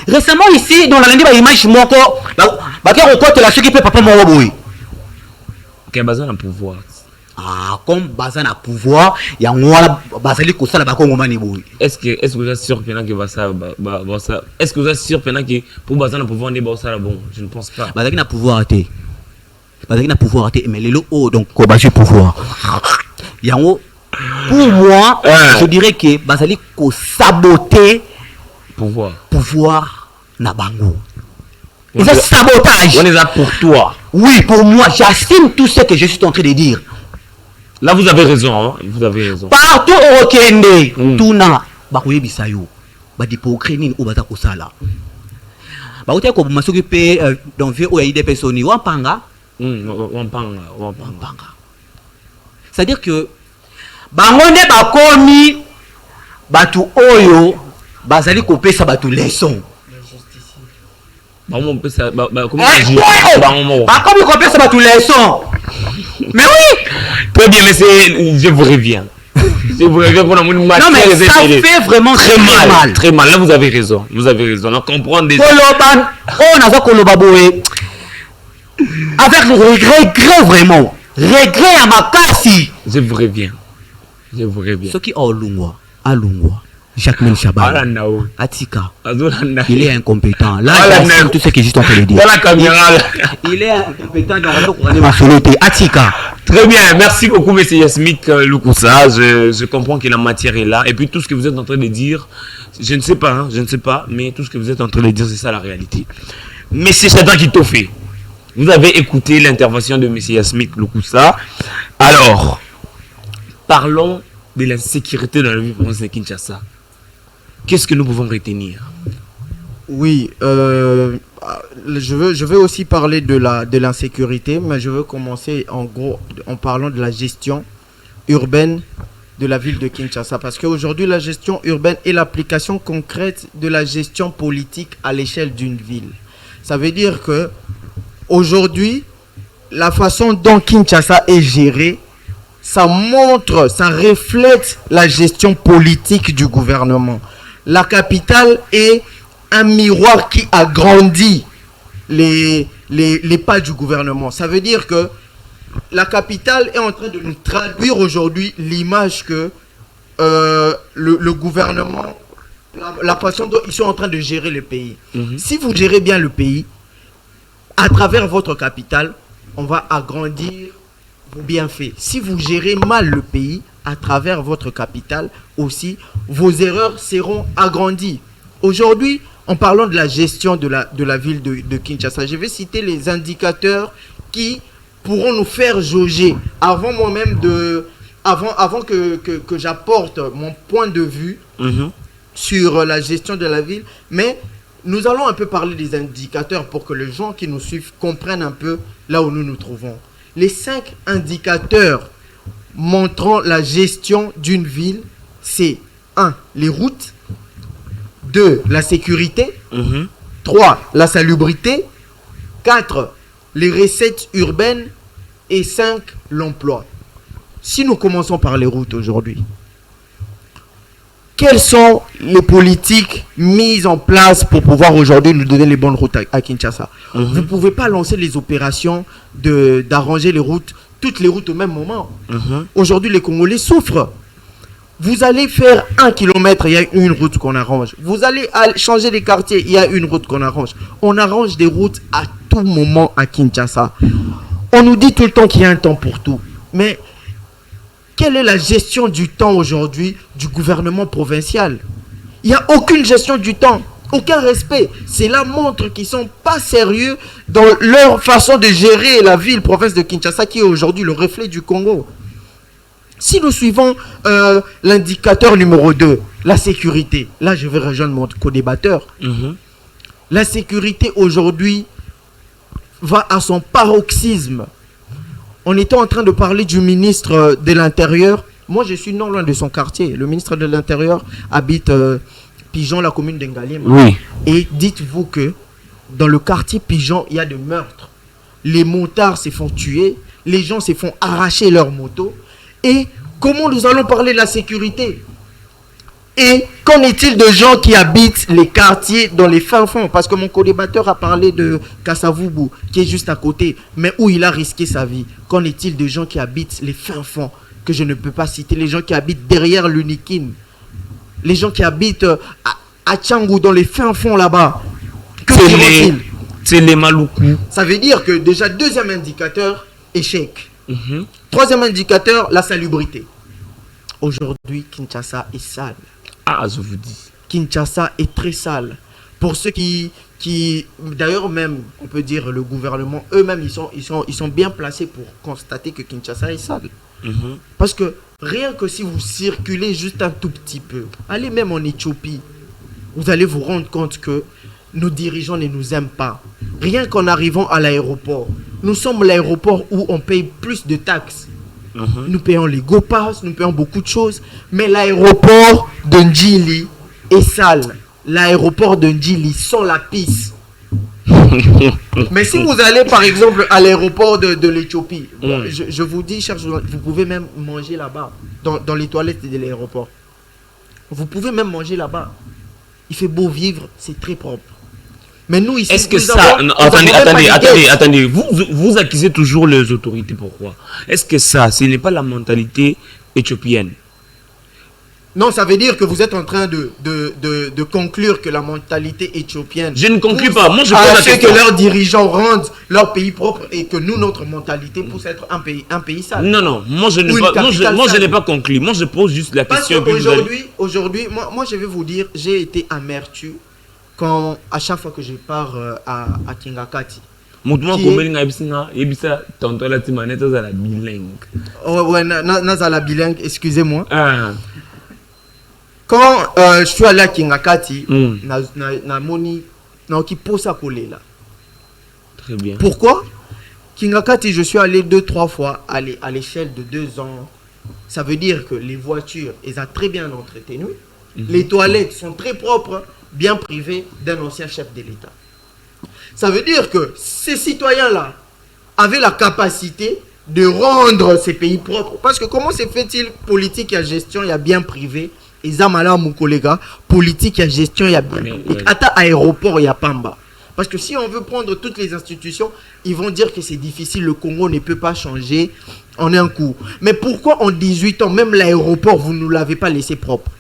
récemment ici dans la lundi image moko la ceux qui peut papa moroboui. Ok, bazan a pouvoir. Ah, comme bazan a pouvoir, il y a moi bazali ko sala ba kongo mani boui. Est-ce que vous êtes sûr que ça est-ce que vous êtes sûr que pour bazan a pouvoir on ça bon, je ne pense pas. Bazali na pouvoir té. Bazali na pouvoir té mais les oh donc ko ba pouvoir. Yango pour moi, je dirais que bazali ko saboter pouvoir na bango. Et c'est sabotage. On est là pour toi. Oui, pour moi, j'assume tout ce que je suis en train de dire. Là, vous avez raison. Hein? Vous avez raison. Partout au Kende, tout na bakoye bisayo, ba d'hypocrisie ou bata kosala. Ba ote ko masokipe dans vie ou des personnes wampanga. Wampanga. C'est-à-dire que bangonde bakomi batu oyo bazali kopesa batu leçon. Comment ça batu leçon. Mais oui. Très bien, mais je vous reviens. Je vous reviens pour la moune. Non mais ça fait vraiment très mal. Très mal. Là vous avez raison. Vous avez raison. On comprend des. Koloban, on a ça Kolobaboé. Avec le regret vraiment. Regret à ma casse. Je vous reviens. Ce qui Alungwa. Jacques Chaban. Atika. Il est incompétent. Là, il tout ce que je suis en train de dire. Il est incompétent dans le Atika. Très bien. Merci beaucoup, M. Yasmik Lukusa. Je comprends que la matière est là. Et puis tout ce que vous êtes en train de dire, je ne sais pas, mais tout ce que vous êtes en train de dire, c'est ça la réalité. M. Chadra Kitofé, vous avez écouté l'intervention de M. Yasmik Lukusa. Alors, parlons de la sécurité dans la vie de Kinshasa. Qu'est-ce que nous pouvons retenir? Oui, je veux aussi parler de l'insécurité, mais je veux commencer en parlant de la gestion urbaine de la ville de Kinshasa. Parce qu'aujourd'hui, la gestion urbaine est l'application concrète de la gestion politique à l'échelle d'une ville. Ça veut dire que aujourd'hui, la façon dont Kinshasa est gérée, ça montre, ça reflète la gestion politique du gouvernement. La capitale est un miroir qui agrandit les pas du gouvernement. Ça veut dire que la capitale est en train de nous traduire aujourd'hui l'image que le gouvernement, la façon dont ils sont en train de gérer le pays. Si vous gérez bien le pays, à travers votre capitale, on va agrandir vos bienfaits. Si vous gérez mal le pays, à travers votre capitale aussi, vos erreurs seront agrandies. Aujourd'hui, en parlant de la gestion de la ville de Kinshasa, je vais citer les indicateurs qui pourront nous faire jauger avant moi-même avant que j'apporte mon point de vue sur la gestion de la ville. Mais nous allons un peu parler des indicateurs pour que les gens qui nous suivent comprennent un peu là où nous nous trouvons. Les 5 indicateurs montrant la gestion d'une ville, c'est 1. Les routes, 2. La sécurité, 3. La salubrité, 4. Les recettes urbaines et 5. L'emploi. Si nous commençons par les routes aujourd'hui, quelles sont les politiques mises en place pour pouvoir aujourd'hui nous donner les bonnes routes à Kinshasa? Vous ne pouvez pas lancer les opérations d'arranger les routes, toutes les routes au même moment. Aujourd'hui, les Congolais souffrent. Vous allez faire 1 kilomètre, il y a une route qu'on arrange. Vous allez changer les quartiers, il y a une route qu'on arrange. On arrange des routes à tout moment à Kinshasa. On nous dit tout le temps qu'il y a un temps pour tout. Mais quelle est la gestion du temps aujourd'hui du gouvernement provincial? Il n'y a aucune gestion du temps, aucun respect. Cela montre qu'ils ne sont pas sérieux dans leur façon de gérer la ville, province de Kinshasa, qui est aujourd'hui le reflet du Congo. Si nous suivons l'indicateur numéro 2, La sécurité, là je vais rejoindre mon co-débatteur. La sécurité aujourd'hui va à son paroxysme. On était en train de parler du ministre de l'Intérieur. Moi je suis non loin de son quartier. Le ministre de l'Intérieur habite Pigeon, la commune d'Engaliem. Oui. Et dites-vous que dans le quartier Pigeon, il y a des meurtres. Les motards se font tuer, les gens se font arracher leurs motos. Et comment nous allons parler de la sécurité? Et qu'en est-il de gens qui habitent les quartiers dans les fins fonds? Parce que mon co-débatteur a parlé de Kassavubu, qui est juste à côté, mais où il a risqué sa vie. Qu'en est-il de gens qui habitent les fins fonds, que je ne peux pas citer, les gens qui habitent derrière l'Unikin, les gens qui habitent à Tchangou, dans les fins fonds là-bas? Que diront-ils? C'est les Maluku. Ça veut dire que déjà, deuxième indicateur, échec. Troisième indicateur, la salubrité. Aujourd'hui, Kinshasa est sale. Ah, je vous dis. Kinshasa est très sale. Pour ceux qui d'ailleurs même, on peut dire le gouvernement, eux-mêmes, ils sont bien placés pour constater que Kinshasa est sale. Parce que rien que si vous circulez juste un tout petit peu, allez même en Éthiopie, vous allez vous rendre compte que nos dirigeants ne nous aiment pas. Rien qu'en arrivant à l'aéroport, nous sommes l'aéroport où on paye plus de taxes. Nous payons les GoPass, nous payons beaucoup de choses. Mais l'aéroport de Ndjili est sale. L'aéroport de Ndjili sent la pisse. Mais si vous allez par exemple à l'aéroport de l'Éthiopie, je vous dis, chers journalistes, vous pouvez même manger là-bas, dans les toilettes de l'aéroport. Vous pouvez même manger là-bas. Il fait beau vivre, c'est très propre. Mais nous ici, est-ce que ça... Attendez. Vous accusez toujours les autorités. Pourquoi? Est-ce que ça, ce n'est pas la mentalité éthiopienne? Non, ça veut dire que vous êtes en train de conclure que la mentalité éthiopienne... Je ne conclue pas. Moi, je pose la question. Que leurs dirigeants rendent leur pays propre et que nous, notre mentalité, pousse à être un pays sale. Non. Moi, je n'ai pas conclu. Moi, je pose juste la question. Aujourd'hui, moi, je vais vous dire, j'ai été amertu quand à chaque fois que je pars à Kingakati. Bilingue, excusez-moi. Quand je suis allé à Kingakati, très bien. Pourquoi? Kingakati, je suis allé 2-3 fois à l'échelle de 2 ans. Ça veut dire que les voitures, elles sont très bien entretenues. Les toilettes sont très propres, bien privées d'un ancien chef de l'État. Ça veut dire que ces citoyens-là avaient la capacité de rendre ces pays propres. Parce que comment se fait-il politique et gestion, il y a bien privé, et Zamala, mon collègue, politique et gestion, il y a bien privé. À aéroport, il y a Pamba. Parce que si on veut prendre toutes les institutions, ils vont dire que c'est difficile, le Congo ne peut pas changer en un coup. Mais pourquoi en 18 ans, même l'aéroport, vous ne nous l'avez pas laissé propre?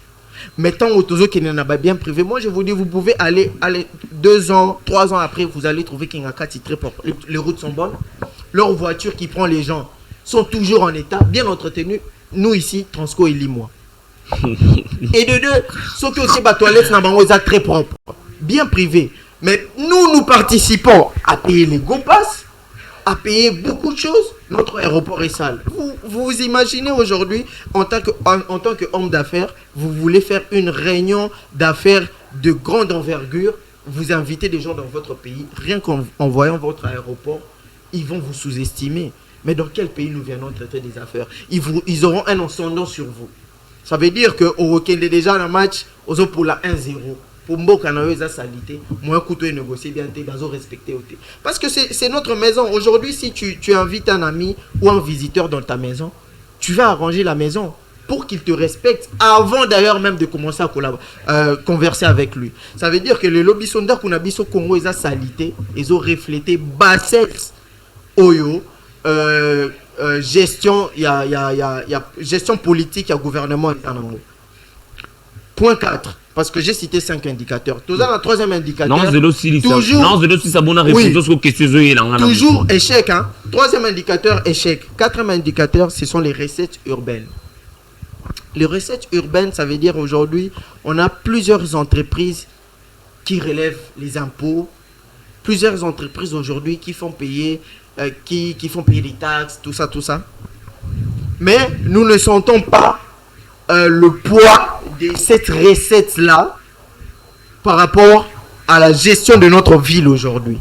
Mais tant Otozo qui n'en a pas bien privé, moi je vous dis, vous pouvez aller 2 ans, 3 ans après, vous allez trouver Kingakati très propre. Les routes sont bonnes, leurs voitures qui prennent les gens sont toujours en état, bien entretenues. Nous ici, Transco et Limois. Et de deux, ceux qui aussi toilettes sont très propres, bien privées. Mais nous participons à payer les GoPass, à payer beaucoup de choses. Notre aéroport est sale. Vous imaginez aujourd'hui, en tant qu'homme d'affaires, vous voulez faire une réunion d'affaires de grande envergure, vous invitez des gens dans votre pays, rien qu'en voyant votre aéroport, ils vont vous sous-estimer. Mais dans quel pays nous venons traiter des affaires? Ils auront un ascendant sur vous. Ça veut dire qu'au Rokende déjà dans le match, pour la 1-0. Pour Mboka na eza salité, moi couteau négocier bien t'es bazo respecter. Parce que c'est notre maison. Aujourd'hui, si tu invites un ami ou un visiteur dans ta maison, tu vas arranger la maison pour qu'il te respecte avant d'ailleurs même de commencer à converser avec lui. Ça veut dire que le lobby sonda qu'on a bis au Congo eza salité, ils ont reflété bassesse oyo gestion gestion politique, il y a gouvernement en amour. Point 4. Parce que j'ai cité 5 indicateurs. Toujours le troisième indicateur. Toujours échec. Hein? Troisième indicateur, échec. Quatrième indicateur, ce sont les recettes urbaines. Les recettes urbaines, ça veut dire aujourd'hui, on a plusieurs entreprises qui relèvent les impôts. Plusieurs entreprises aujourd'hui qui font payer, qui font payer les taxes, tout ça. Mais nous ne sentons pas le poids de cette recette-là par rapport à la gestion de notre ville aujourd'hui.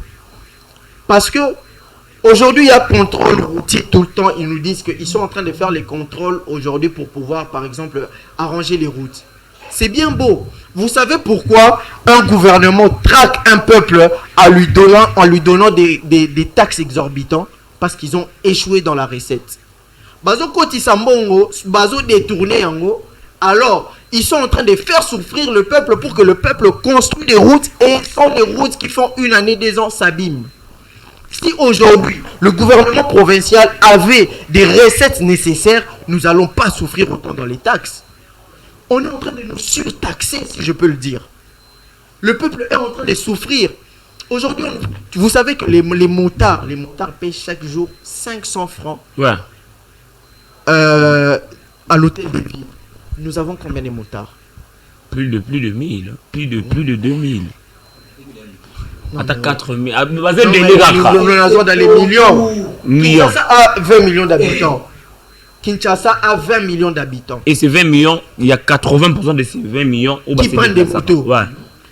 Parce que aujourd'hui, il y a contrôle routier tout le temps. Ils nous disent qu'ils sont en train de faire les contrôles aujourd'hui pour pouvoir, par exemple, arranger les routes. C'est bien beau. Vous savez pourquoi un gouvernement traque un peuple en lui donnant des taxes exorbitantes? Parce qu'ils ont échoué dans la recette. Bazo koti sambongo, bazo détourné en haut. Alors, ils sont en train de faire souffrir le peuple pour que le peuple construise des routes et sont des routes qui font 1 année, 2 ans, s'abîment. Si aujourd'hui, le gouvernement provincial avait des recettes nécessaires, nous n'allons pas souffrir autant dans les taxes. On est en train de nous surtaxer, si je peux le dire. Le peuple est en train de souffrir. Aujourd'hui, vous savez que les motards payent chaque jour 500 francs à l'hôtel de ville. Nous avons combien de motards? Plus de 1000, plus de 2000. Attends, 4000. Nous avons dans les millions. Kinshasa a 20 millions d'habitants. Kinshasa a 20 millions d'habitants. Et ces 20 millions, il y a 80% de ces 20 millions qui prennent des motos. Ouais.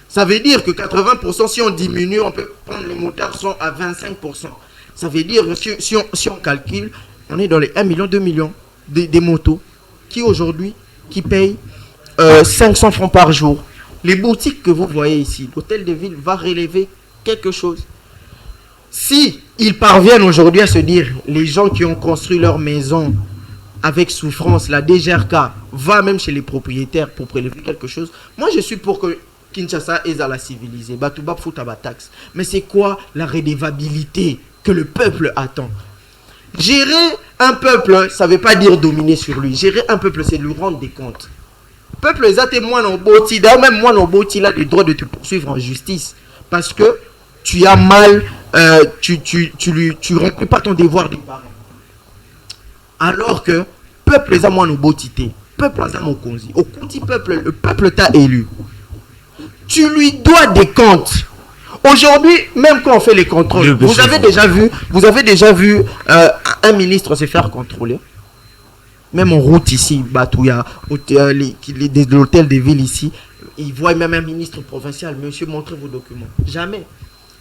Ça veut dire que 80%, si on diminue, on peut prendre les motards sont à 25%. Ça veut dire que si on calcule, on est dans les 1 million, 2 millions des motos qui aujourd'hui qui payent 500 francs par jour. Les boutiques que vous voyez ici, l'hôtel de ville va relever quelque chose. Si ils parviennent aujourd'hui à se dire, les gens qui ont construit leur maison avec souffrance, la DGRK va même chez les propriétaires pour prélever quelque chose. Moi, je suis pour que Kinshasa est à la civiliser. Batouba fout à taxe. Mais c'est quoi la redevabilité que le peuple attend? Gérer un peuple, ça ne veut pas dire dominer sur lui. Gérer un peuple, c'est lui rendre des comptes. Peuple, les témoins en boti, même moi en boti, il a le droit de te poursuivre en justice. Parce que tu as mal, tu remplis pas ton devoir de parent. Alors que peuple, les moi en boti, peuple, les mon konzi. Au petit peuple, le peuple t'a élu. Tu lui dois des comptes. Aujourd'hui, même quand on fait les contrôles, vous avez déjà vu un ministre se faire contrôler. Même en route ici, Batouya, l'hôtel de ville ici, ils voient même un ministre provincial. Monsieur, montrez vos documents. Jamais.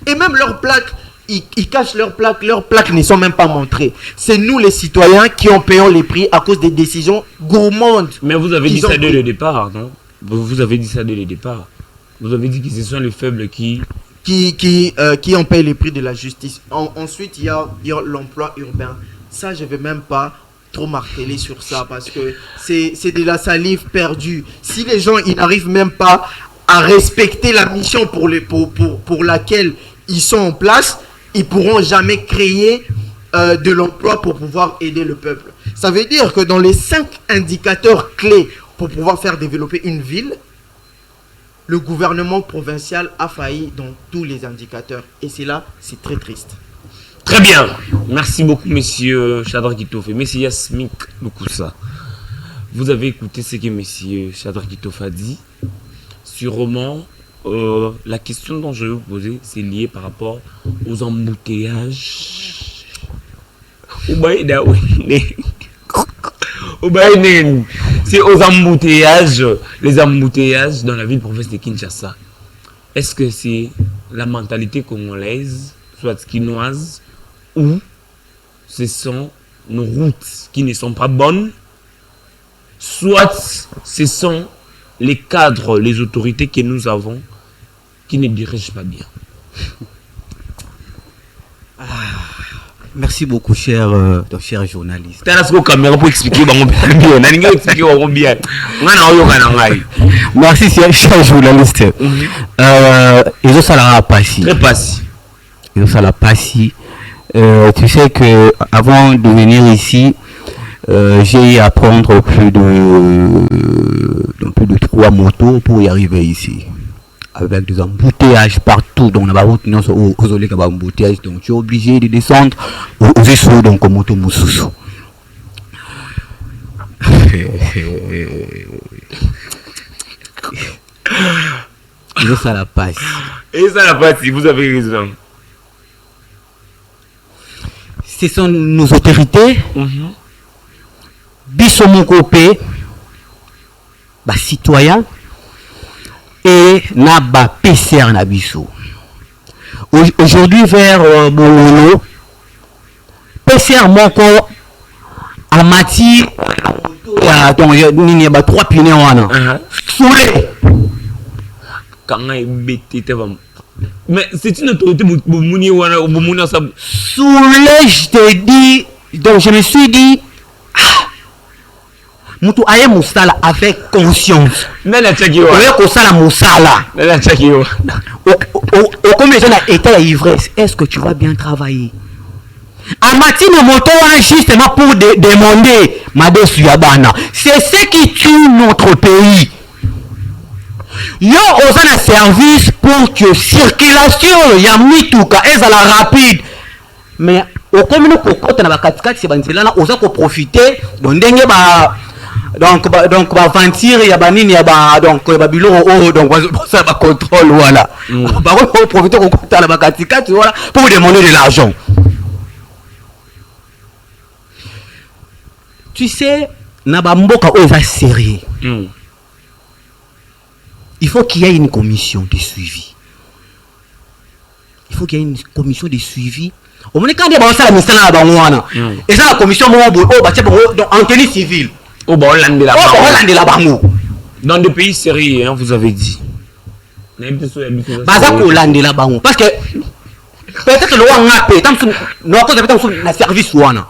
Et même leurs plaques, ils cachent leurs plaques ne sont même pas montrées. C'est nous les citoyens qui en payons les prix à cause des décisions gourmandes. Mais vous avez dit ça dès le départ, non? Vous avez dit ça dès le départ. Vous avez dit que ce sont les faibles qui en payent les prix de la justice. Ensuite, il y a l'emploi urbain. Ça, je ne vais même pas trop marteler sur ça parce que c'est de la salive perdue. Si les gens ils n'arrivent même pas à respecter la mission pour laquelle ils sont en place, ils ne pourront jamais créer de l'emploi pour pouvoir aider le peuple. Ça veut dire que dans les 5 indicateurs clés pour pouvoir faire développer une ville, le gouvernement provincial a failli dans tous les indicateurs. Et c'est là, c'est très triste. Très bien. Merci beaucoup, monsieur Shadrack Kitofé. Monsieur Yasmik Lukusa. Vous avez écouté ce que monsieur Shadrack Kitofé a dit. Sûrement, la question dont je vais vous poser, c'est lié par rapport aux embouteillages. C'est aux embouteillages, les embouteillages dans la ville province de Kinshasa. Est-ce que c'est la mentalité congolaise, soit quinoise, ou ce sont nos routes qui ne sont pas bonnes, soit ce sont les cadres, les autorités que nous avons qui ne dirigent pas bien? Merci beaucoup, cher journaliste. Merci, cher journaliste. Ils ont ça la passi. Très passi. Ils ont ça la passi. Tu sais que avant de venir ici, j'ai eu à prendre plus de 3 motos pour y arriver ici. Avec des embouteillages partout, donc la route non aux embouteillages, donc tu es obligé de descendre aux essais donc au moto Moussousou. Et ça la passe. Et ça la passe, vous avez raison. Ce sont nos autorités. Bissomokopé, citoyen et na ba PCR na biso. Aujourd'hui vers Bongono, PCR moko a mati donc il y a 3 pneus wana. Soulé. Quand on est bêté, mais c'est une autorité soulé, je te dis, donc je me suis dit, Moutou aye Moussala avec conscience. Mais la tchaki wa. Oye Kosala Moussala. Mais la tchaki wa. Au combien de temps état ivresse, est-ce que tu vas bien travailler? Amati ne moto justement pour demander Made Suyabana. C'est ce qui tue notre pays. Yo osana service pour que circulation ya mituka ezala rapide. Mais au commune pour côté na bakatikati c'est banzela na osa ko profiter donc ndenge ba donc ba ventir ya banini ya ba donc ba biloko oh donc ça ba contrôle voilà. Ba ko profiter ko côté na bakatikati voilà pour demander de l'argent. Tu sais na ba mboka o va sérieux. Il faut qu'il y ait une commission de suivi. Il faut qu'il y ait une commission de suivi. Au moment quand il y a la mission là bangwana. Et ça la commission en tenue civile. Au Hollande de la bango. Au Hollande de la bango. Dans des pays sérieux, hein, vous avez dit. Baza ko Hollande de la bango parce que peut-être le wanga pe tam no ko peut être na service wana.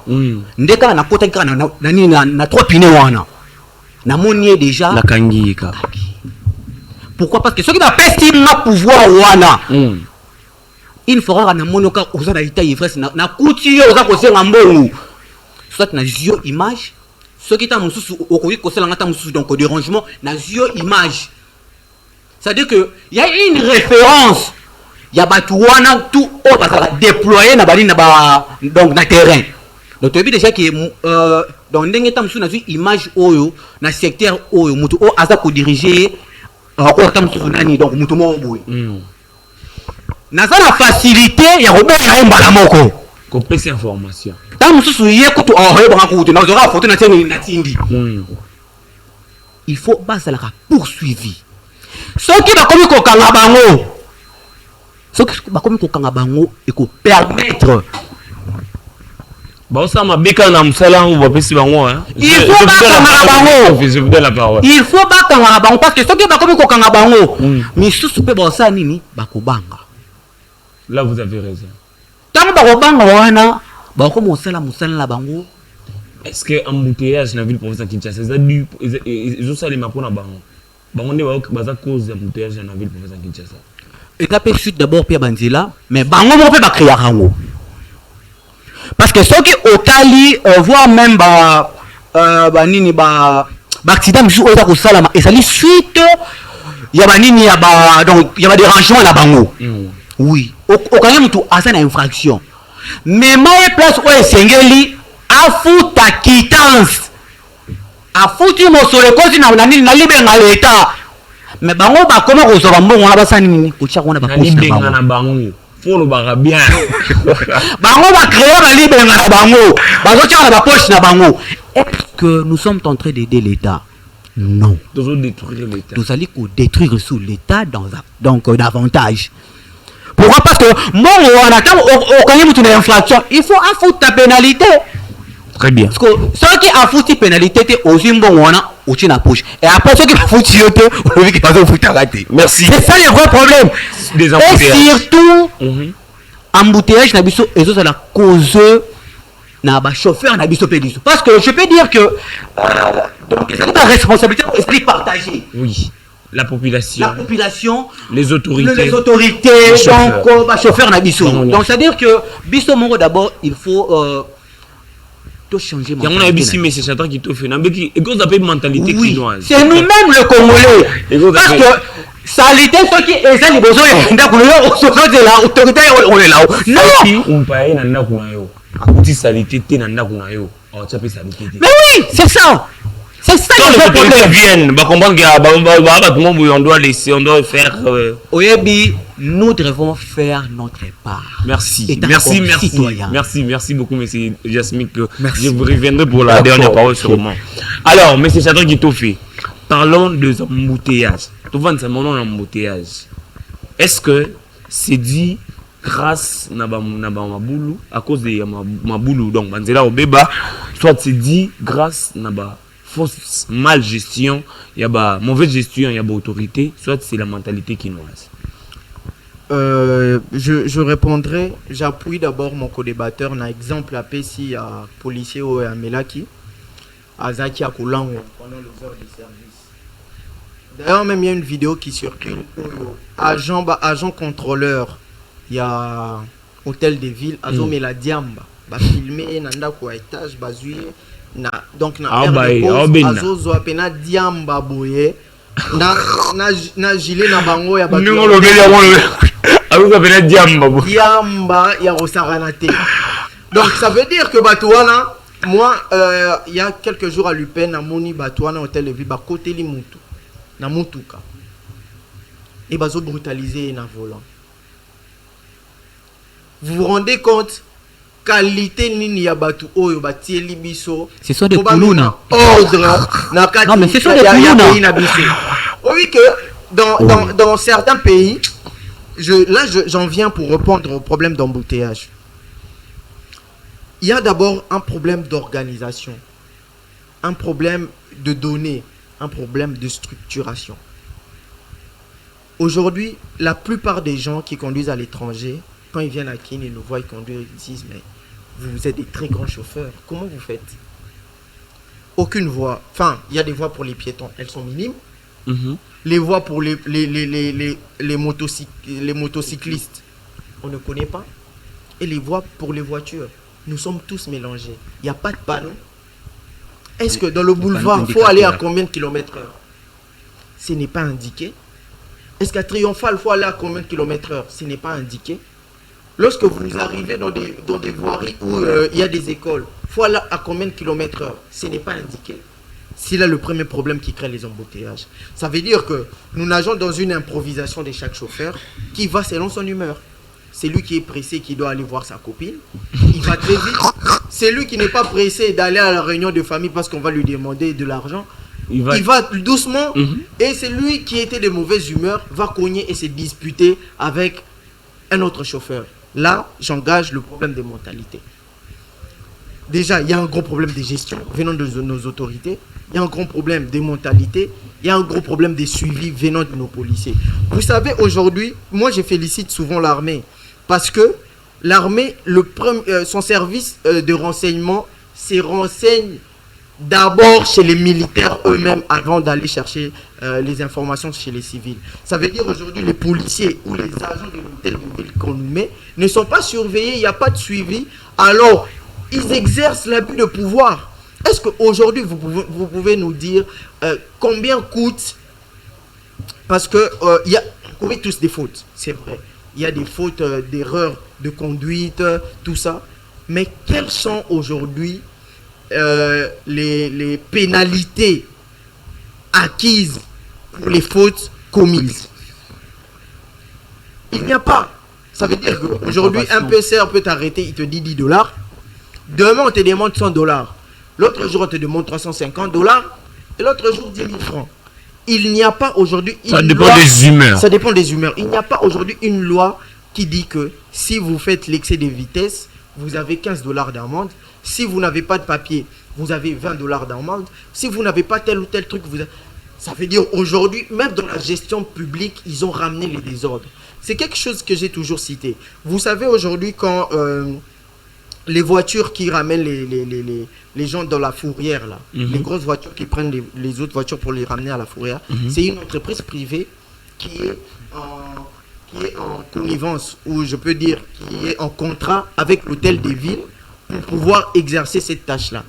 Ndeka na kota kana na 3 pneus wana. Na monier déjà la kangika. Pourquoi? Parce que ceux qui va pester ma pouvoir wana. Il faudra na monoka oza na ita ivresse na couture oza ko senga mbongo. Soit na zio image, ceux qui ta mususu okoki ko sala ngata mususu donc dérangement na zio image. C'est-à-dire que il y a une référence. Il y a batu wana tout au va déployer na bali na ba donc na terrain. Donc tu as vu déjà que dans ndenge ta mususu na zio image oyo na secteur oyo mutu o aza ko diriger donc mutumo boy. Naza la facilité ya robert mbala moko ko pesa information. Tant mususu ye kutu ba kutu na zora photo na tini na tindi. Il faut basa la poursuivi. Ce qui va comme ko kanga bango. Ce qui va comme ko kanga bango et ko permettre bah ça m'a béca na msala ou ba pesi bango hein. Il faut pas kanga bango. Je vous donne la parole. Il faut pas kanga bango parce que ce qui va comme ko kanga bango. Mais susu pe ba sa nini ba ko banga. Là vous avez raison. Tant ba ko banga wana ba ko mosala la bango. Est-ce que embouteillage na ville province Kinshasa ça du ils ont salé ma pona bango. Bango ne ba za cause embouteillage na ville province Kinshasa. Étape suite d'abord Pierre Banzila mais bango mo pe ba créer rango. Parce que ceux qui otali voire même nini accident monsieur oza ko salama et ça suite ya nini ya donc il y a des rangements là bango. Oui au quand même tout asa na infraction mais ma place où esengeli afuta quittance afuti mosole kozi na nini na libenga l'état mais bango ba comment ko zoba mbongo na basani nini ko tshaka na ba poste na bango faut ba bien bango va créer la libre na bango bazo tshaka na poche na bango. Est-ce que nous sommes en train d'aider l'état? Non, nous allons détruire l'état. Nous allons détruire sous l'état donc davantage. Pourquoi? Parce que bon on attend au quand il y a une infraction il faut affouter ta pénalité. Très bien. Parce que ceux qui affoutent pénalité t'es aux bon on a au na poche et après ceux qui affoutent yote on veut qu'ils passent au foot raté. Merci. C'est ça le vrai problème. Des embouteillages. Et surtout embouteillage na biso et ça la cause na ba chauffeur na biso pédiso. Parce que je peux dire que donc c'est la responsabilité est partagée. Oui. La population, les autorités, donc ba chauffeur na biso. Donc c'est à dire que biso mongo d'abord il faut tout changer mentalité. On a ici mais c'est ça qui te fait et cause appelle mentalité chinoise. C'est nous-mêmes le Congolais. Parce que salité ceux qui essaient les besoins de la autorité on est là. Non. On paye na ndako na yo. Akuti salité te na ndako na yo. Oh tu appelles salité. Mais oui, c'est ça. C'est ça les autorités viennent, bah comprendre que on doit laisser, on doit faire. Oyebi, nous devons faire notre part. Merci, merci beaucoup, monsieur Jasmine. Je vous reviendrai pour la dernière parole sûrement. Alors, monsieur Chadra Gitofi, parlons des embouteillages. Tu vois, c'est mon embouteillage. Est-ce que c'est dit grâce à Maboulou, à cause de Maboulou, donc Banzela Obeba, soit c'est dit grâce à fausse mal gestion, il y a mauvaise gestion, il y a autorité, soit c'est la mentalité quinoise. Je répondrai, j'appuie d'abord mon co-débatteur, un exemple à Pessi, à policier ou à Melaki, à Zaki à Koulango pendant les heures de service. D'ailleurs, même il y a une vidéo qui circule. Agent contrôleur, il y a Hôtel des Villes, Azome la Diamba, va filmer, nanda quoi étage, bazuye, donc na Azo zoapena Diamba boye, na gilet na bango ya batu. Diamba ya Rosaranate. Donc ça veut dire que Batouana, moi, il y a quelques jours à Lupin, à Moni Batouana, Hôtel des Villes, à côté Limutu. Na mutuka et bazo brutaliser na volant. Vous vous rendez compte qualité nini ya batu oyo batie libiso, ce sont des poulouna ordre na kati. Non mais ce sont des poulouna. Oui que dans certains pays, j'en viens pour répondre au problème d'embouteillage. Il y a d'abord un problème d'organisation, un problème de données, un problème de structuration. Aujourd'hui, la plupart des gens qui conduisent à l'étranger, quand ils viennent à Kin, ils nous voient conduire, ils disent mais vous êtes des très grands chauffeurs, comment vous faites? Aucune voie, enfin il y a des voies pour les piétons, elles sont minimes. Les voies pour les motocyclistes, on ne connaît pas. Et les voies pour les voitures, nous sommes tous mélangés, il n'y a pas de panneau. Est-ce que dans le boulevard, il faut aller à combien de kilomètres/heure? Ce n'est pas indiqué. Est-ce qu'à Triomphal, il faut aller à combien de kilomètres/heure? Ce n'est pas indiqué. Lorsque vous arrivez dans des voiries où il y a des écoles, il faut aller à combien de kilomètres/heure? Ce n'est pas indiqué. C'est là le premier problème qui crée les embouteillages. Ça veut dire que nous nageons dans une improvisation de chaque chauffeur qui va selon son humeur. C'est lui qui est pressé, qui doit aller voir sa copine. Il va très vite. C'est lui qui n'est pas pressé d'aller à la réunion de famille parce qu'on va lui demander de l'argent. Il va doucement. Et c'est lui qui était de mauvaise humeur, va cogner et se disputer avec un autre chauffeur. Là, j'engage le problème des mentalités. Déjà, il y a un gros problème de gestion venant de nos autorités. Il y a un gros problème de mentalité. Il y a un gros problème de suivi venant de nos policiers. Vous savez, aujourd'hui, moi je félicite souvent l'armée. Parce que l'armée, son service de renseignement se renseigne d'abord chez les militaires eux-mêmes avant d'aller chercher les informations chez les civils. Ça veut dire aujourd'hui les policiers ou les agents de l'hôtel de ville qu'on nous met ne sont pas surveillés, il n'y a pas de suivi. Alors, ils exercent l'abus de pouvoir. Est-ce qu'aujourd'hui, vous pouvez nous dire combien coûte? Parce que il y a tous des fautes, c'est vrai. Il y a des fautes d'erreurs de conduite, tout ça. Mais quelles sont aujourd'hui les pénalités acquises pour les fautes commises? Il n'y a pas. Ça veut dire qu'aujourd'hui, un PCR peut t'arrêter, il te dit $10. Demain, on te demande $100. L'autre jour, on te demande $350. Et l'autre jour, 10 000 francs. Il n'y a pas aujourd'hui une loi. Ça dépend des humeurs. Ça dépend des humeurs. Il n'y a pas aujourd'hui une loi qui dit que si vous faites l'excès de vitesse, vous avez $15 d'amende. Si vous n'avez pas de papier, vous avez $20 d'amende. Si vous n'avez pas tel ou tel truc, ça veut dire aujourd'hui, même dans la gestion publique, ils ont ramené les désordres. C'est quelque chose que j'ai toujours cité. Vous savez aujourd'hui quand les voitures qui ramènent les gens dans la fourrière, là, les grosses voitures qui prennent les autres voitures pour les ramener à la fourrière, c'est une entreprise privée qui est en connivence, ou je peux dire qui est en contrat avec l'hôtel des villes pour pouvoir exercer cette tâche-là.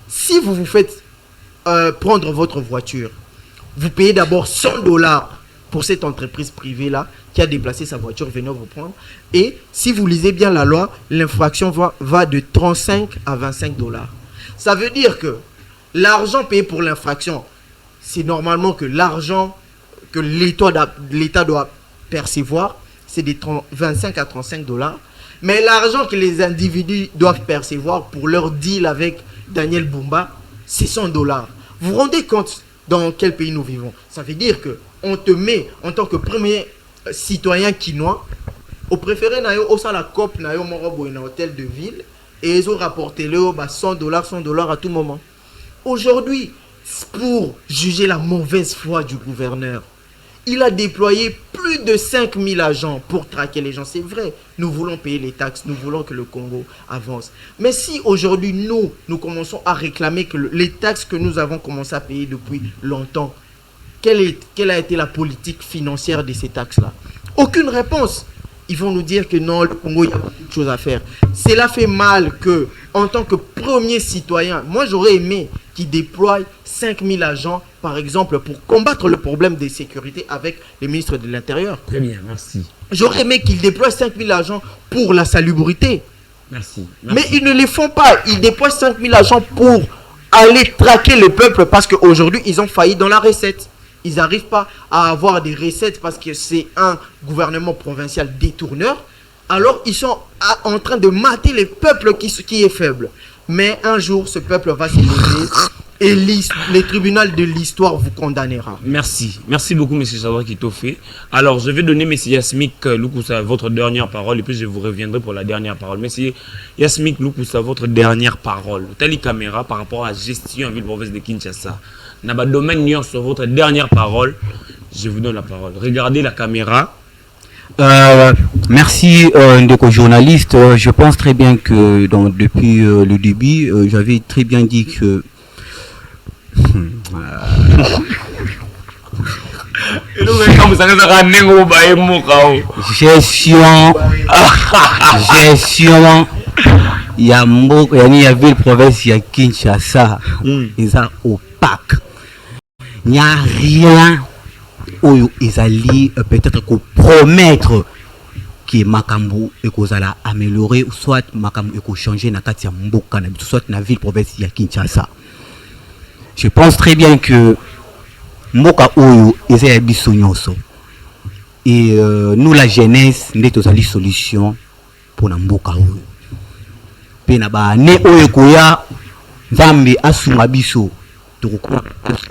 Si vous vous faites prendre votre voiture, vous payez d'abord $100 pour cette entreprise privée-là qui a déplacé sa voiture venant vous prendre. Et si vous lisez bien la loi, l'infraction va de 35 à $25. Ça veut dire que l'argent payé pour l'infraction, c'est normalement que l'argent que l'État doit percevoir, c'est de 25 à $35. Mais l'argent que les individus doivent percevoir pour leur deal avec Daniel Bumba, c'est $100. Vous vous rendez compte dans quel pays nous vivons. Ça veut dire que on te met en tant que premier citoyen quinois, au préféré, au sein de la COP, na un hôtel de ville, et ils ont rapporté le $100 à tout moment. Aujourd'hui, pour juger la mauvaise foi du gouverneur, il a déployé plus de 5000 agents pour traquer les gens. C'est vrai, nous voulons payer les taxes, nous voulons que le Congo avance. Mais si aujourd'hui, nous commençons à réclamer que les taxes que nous avons commencé à payer depuis longtemps, quelle a été la politique financière de ces taxes-là? Aucune réponse. Ils vont nous dire que non, le Congo, il y a beaucoup de choses à faire. Cela fait mal que, en tant que premier citoyen, moi j'aurais aimé qu'ils déploient 5000 agents, par exemple, pour combattre le problème de sécurité avec les ministres de l'Intérieur. Très bien, merci. J'aurais aimé qu'ils déploient 5000 agents pour la salubrité. Merci. Mais ils ne les font pas. Ils déploient 5000 agents pour aller traquer le peuple parce qu'aujourd'hui, ils ont failli dans la recette. Ils n'arrivent pas à avoir des recettes parce que c'est un gouvernement provincial détourneur. Alors, ils sont en train de mater le peuple qui est faible. Mais un jour, ce peuple va s'élever et le tribunal de l'histoire vous condamnera. Merci. Merci beaucoup, M. Sadra Kitofé. Alors, je vais donner M. Yasmik Lukusa votre dernière parole et puis je vous reviendrai pour la dernière parole. M. Yasmik Lukusa, votre dernière parole. Tali caméra par rapport à la gestion en ville province de Kinshasa. Dans le domaine sur votre dernière parole, je vous donne la parole. Regardez la caméra. Merci Ndeko journaliste. Je pense très bien que depuis le début, j'avais très bien dit que gestion il y a une ville province, il y a Kinshasa, ils sont opaques. Il n'y a rien où ils allaient peut-être promettre que Makambu et Kozala améliorer, soit Makambu et changer na kati ya mboka na soit na ville province ya Kinshasa. Je pense très bien que mboka oyo ezaya biso nyonso. Et nous la jeunesse nde tozali solution pour na mboka oyo. Pe na ba ne oyo koya Nzambe asunga biso.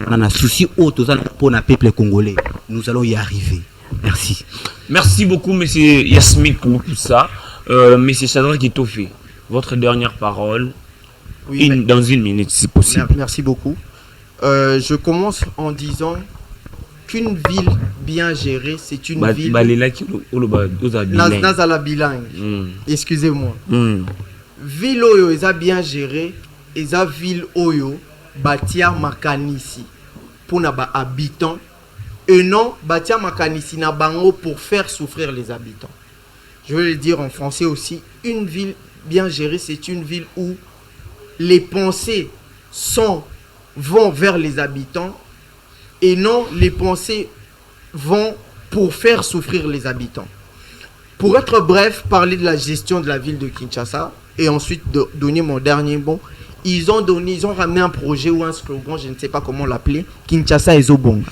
On a un souci pour le peuple congolais. Nous allons y arriver. Merci. Merci beaucoup, M. Yasmik Lukusa. M. Sadra Kitofé, votre dernière parole, oui, dans une minute, si possible. Merci beaucoup. Je commence en disant qu'une ville bien gérée, c'est une ville... Nazala bilingue. Excusez-moi. Ville oyo est bien gérée, et la ville oyo Batia Makanisi pour les habitants et non Batia Makanisi na bango pour faire souffrir les habitants. Je vais le dire en français aussi, une ville bien gérée, c'est une ville où les pensées vont vers les habitants et non les pensées vont pour faire souffrir les habitants. Pour être bref, parler de la gestion de la ville de Kinshasa et ensuite donner mon dernier mot. Ils ont ramené un projet ou un slogan, je ne sais pas comment l'appeler, Kinshasa Ezobonga.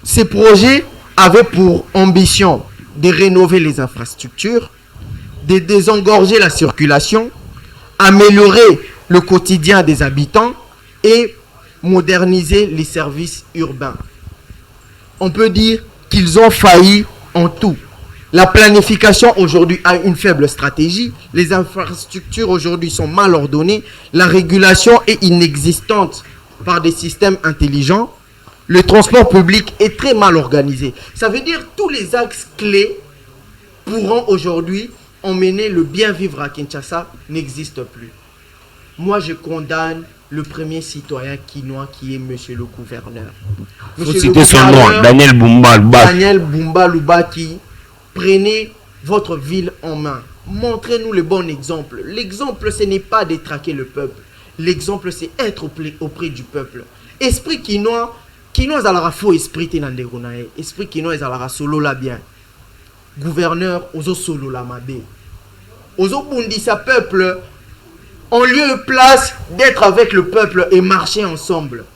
Ce projet avait pour ambition de rénover les infrastructures, de désengorger la circulation, améliorer le quotidien des habitants et moderniser les services urbains. On peut dire qu'ils ont failli en tout. La planification aujourd'hui a une faible stratégie. Les infrastructures aujourd'hui sont mal ordonnées. La régulation est inexistante par des systèmes intelligents. Le transport public est très mal organisé. Ça veut dire que tous les axes clés pourront aujourd'hui emmener le bien vivre à Kinshasa n'existent plus. Moi, je condamne le premier citoyen quinois qui est monsieur le gouverneur. Vous citez son nom, Daniel Bumba Luba. Daniel Bumba Lubaki. Prenez votre ville en main. Montrez-nous le bon exemple. L'exemple, ce n'est pas de traquer le peuple. L'exemple, c'est être auprès du peuple. Esprit quinois alara faux esprit tenanderonae. Esprit quinois alara solo la bien. Gouverneur, ozo solo la mabe. Ozo bundisa peuple en lieu et place d'être avec le peuple et marcher ensemble.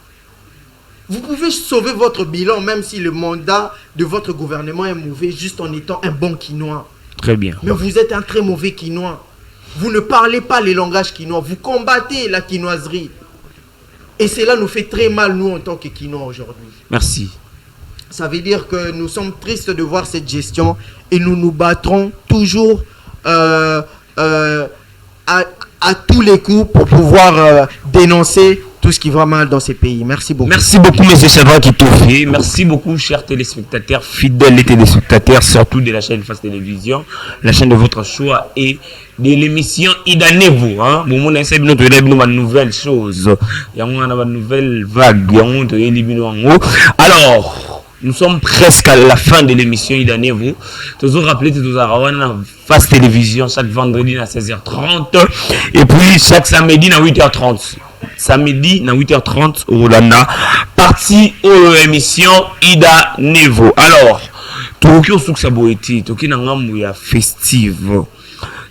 Vous pouvez sauver votre bilan même si le mandat de votre gouvernement est mauvais juste en étant un bon quinois. Très bien. Mais vous êtes un très mauvais quinois. Vous ne parlez pas les langages quinois. Vous combattez la quinoiserie. Et cela nous fait très mal, nous, en tant qu'Equino aujourd'hui. Merci. Ça veut dire que nous sommes tristes de voir cette gestion et nous nous battrons toujours à tous les coups pour pouvoir dénoncer tout ce qui va mal dans ces pays. Merci beaucoup. Merci beaucoup, M. Chavra Kitofé. Merci beaucoup, chers téléspectateurs, fidèles et téléspectateurs, surtout de la chaîne Face Télévision, la chaîne de votre choix et de l'émission Idanevo. Bon, on a essayé de nous nouvelles choses. Il y a une nouvelle vague. Alors, nous sommes presque à la fin de l'émission Idanevo. Toujours rappeler que nous avons Face Télévision chaque vendredi à 16h30 et puis chaque samedi à 8h30. Samedi à 8h30 au Rolanda, partie aux émission Ida Nevo. Alors, Tokyo Suksaboueti, Tokyo Nangamouya festive.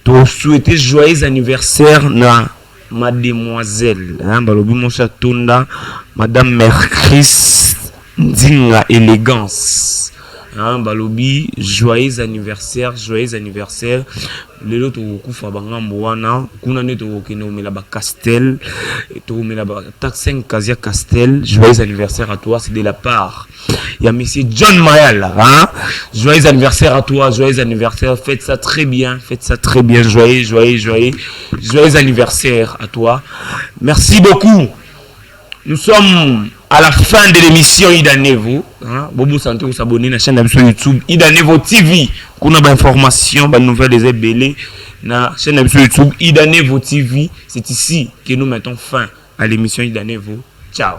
Tu souhaiter joyeux anniversaire na mademoiselle, Balobi mon chatonda, Madame Mercris Ndinga Élégance. Balobi, joyeux anniversaire. Les autres kufa bangambo wana kuna neto keno melaba Castel to melaba Taxen Kazia Castel. Joyeux anniversaire à toi, c'est de la part. Il y a monsieur John Mayal, joyeux anniversaire à toi, joyeux anniversaire, faites ça très bien, joyeux anniversaire à toi. Merci beaucoup. Nous sommes à la fin de l'émission Idanevo. Bobo santé, vous s'abonner à la chaîne de YouTube Idanevo TV. Qu'on a des informations, des nouvelles, des ébélés. La chaîne de YouTube Idanevo TV. C'est ici que nous mettons fin à l'émission Idanevo. Ciao.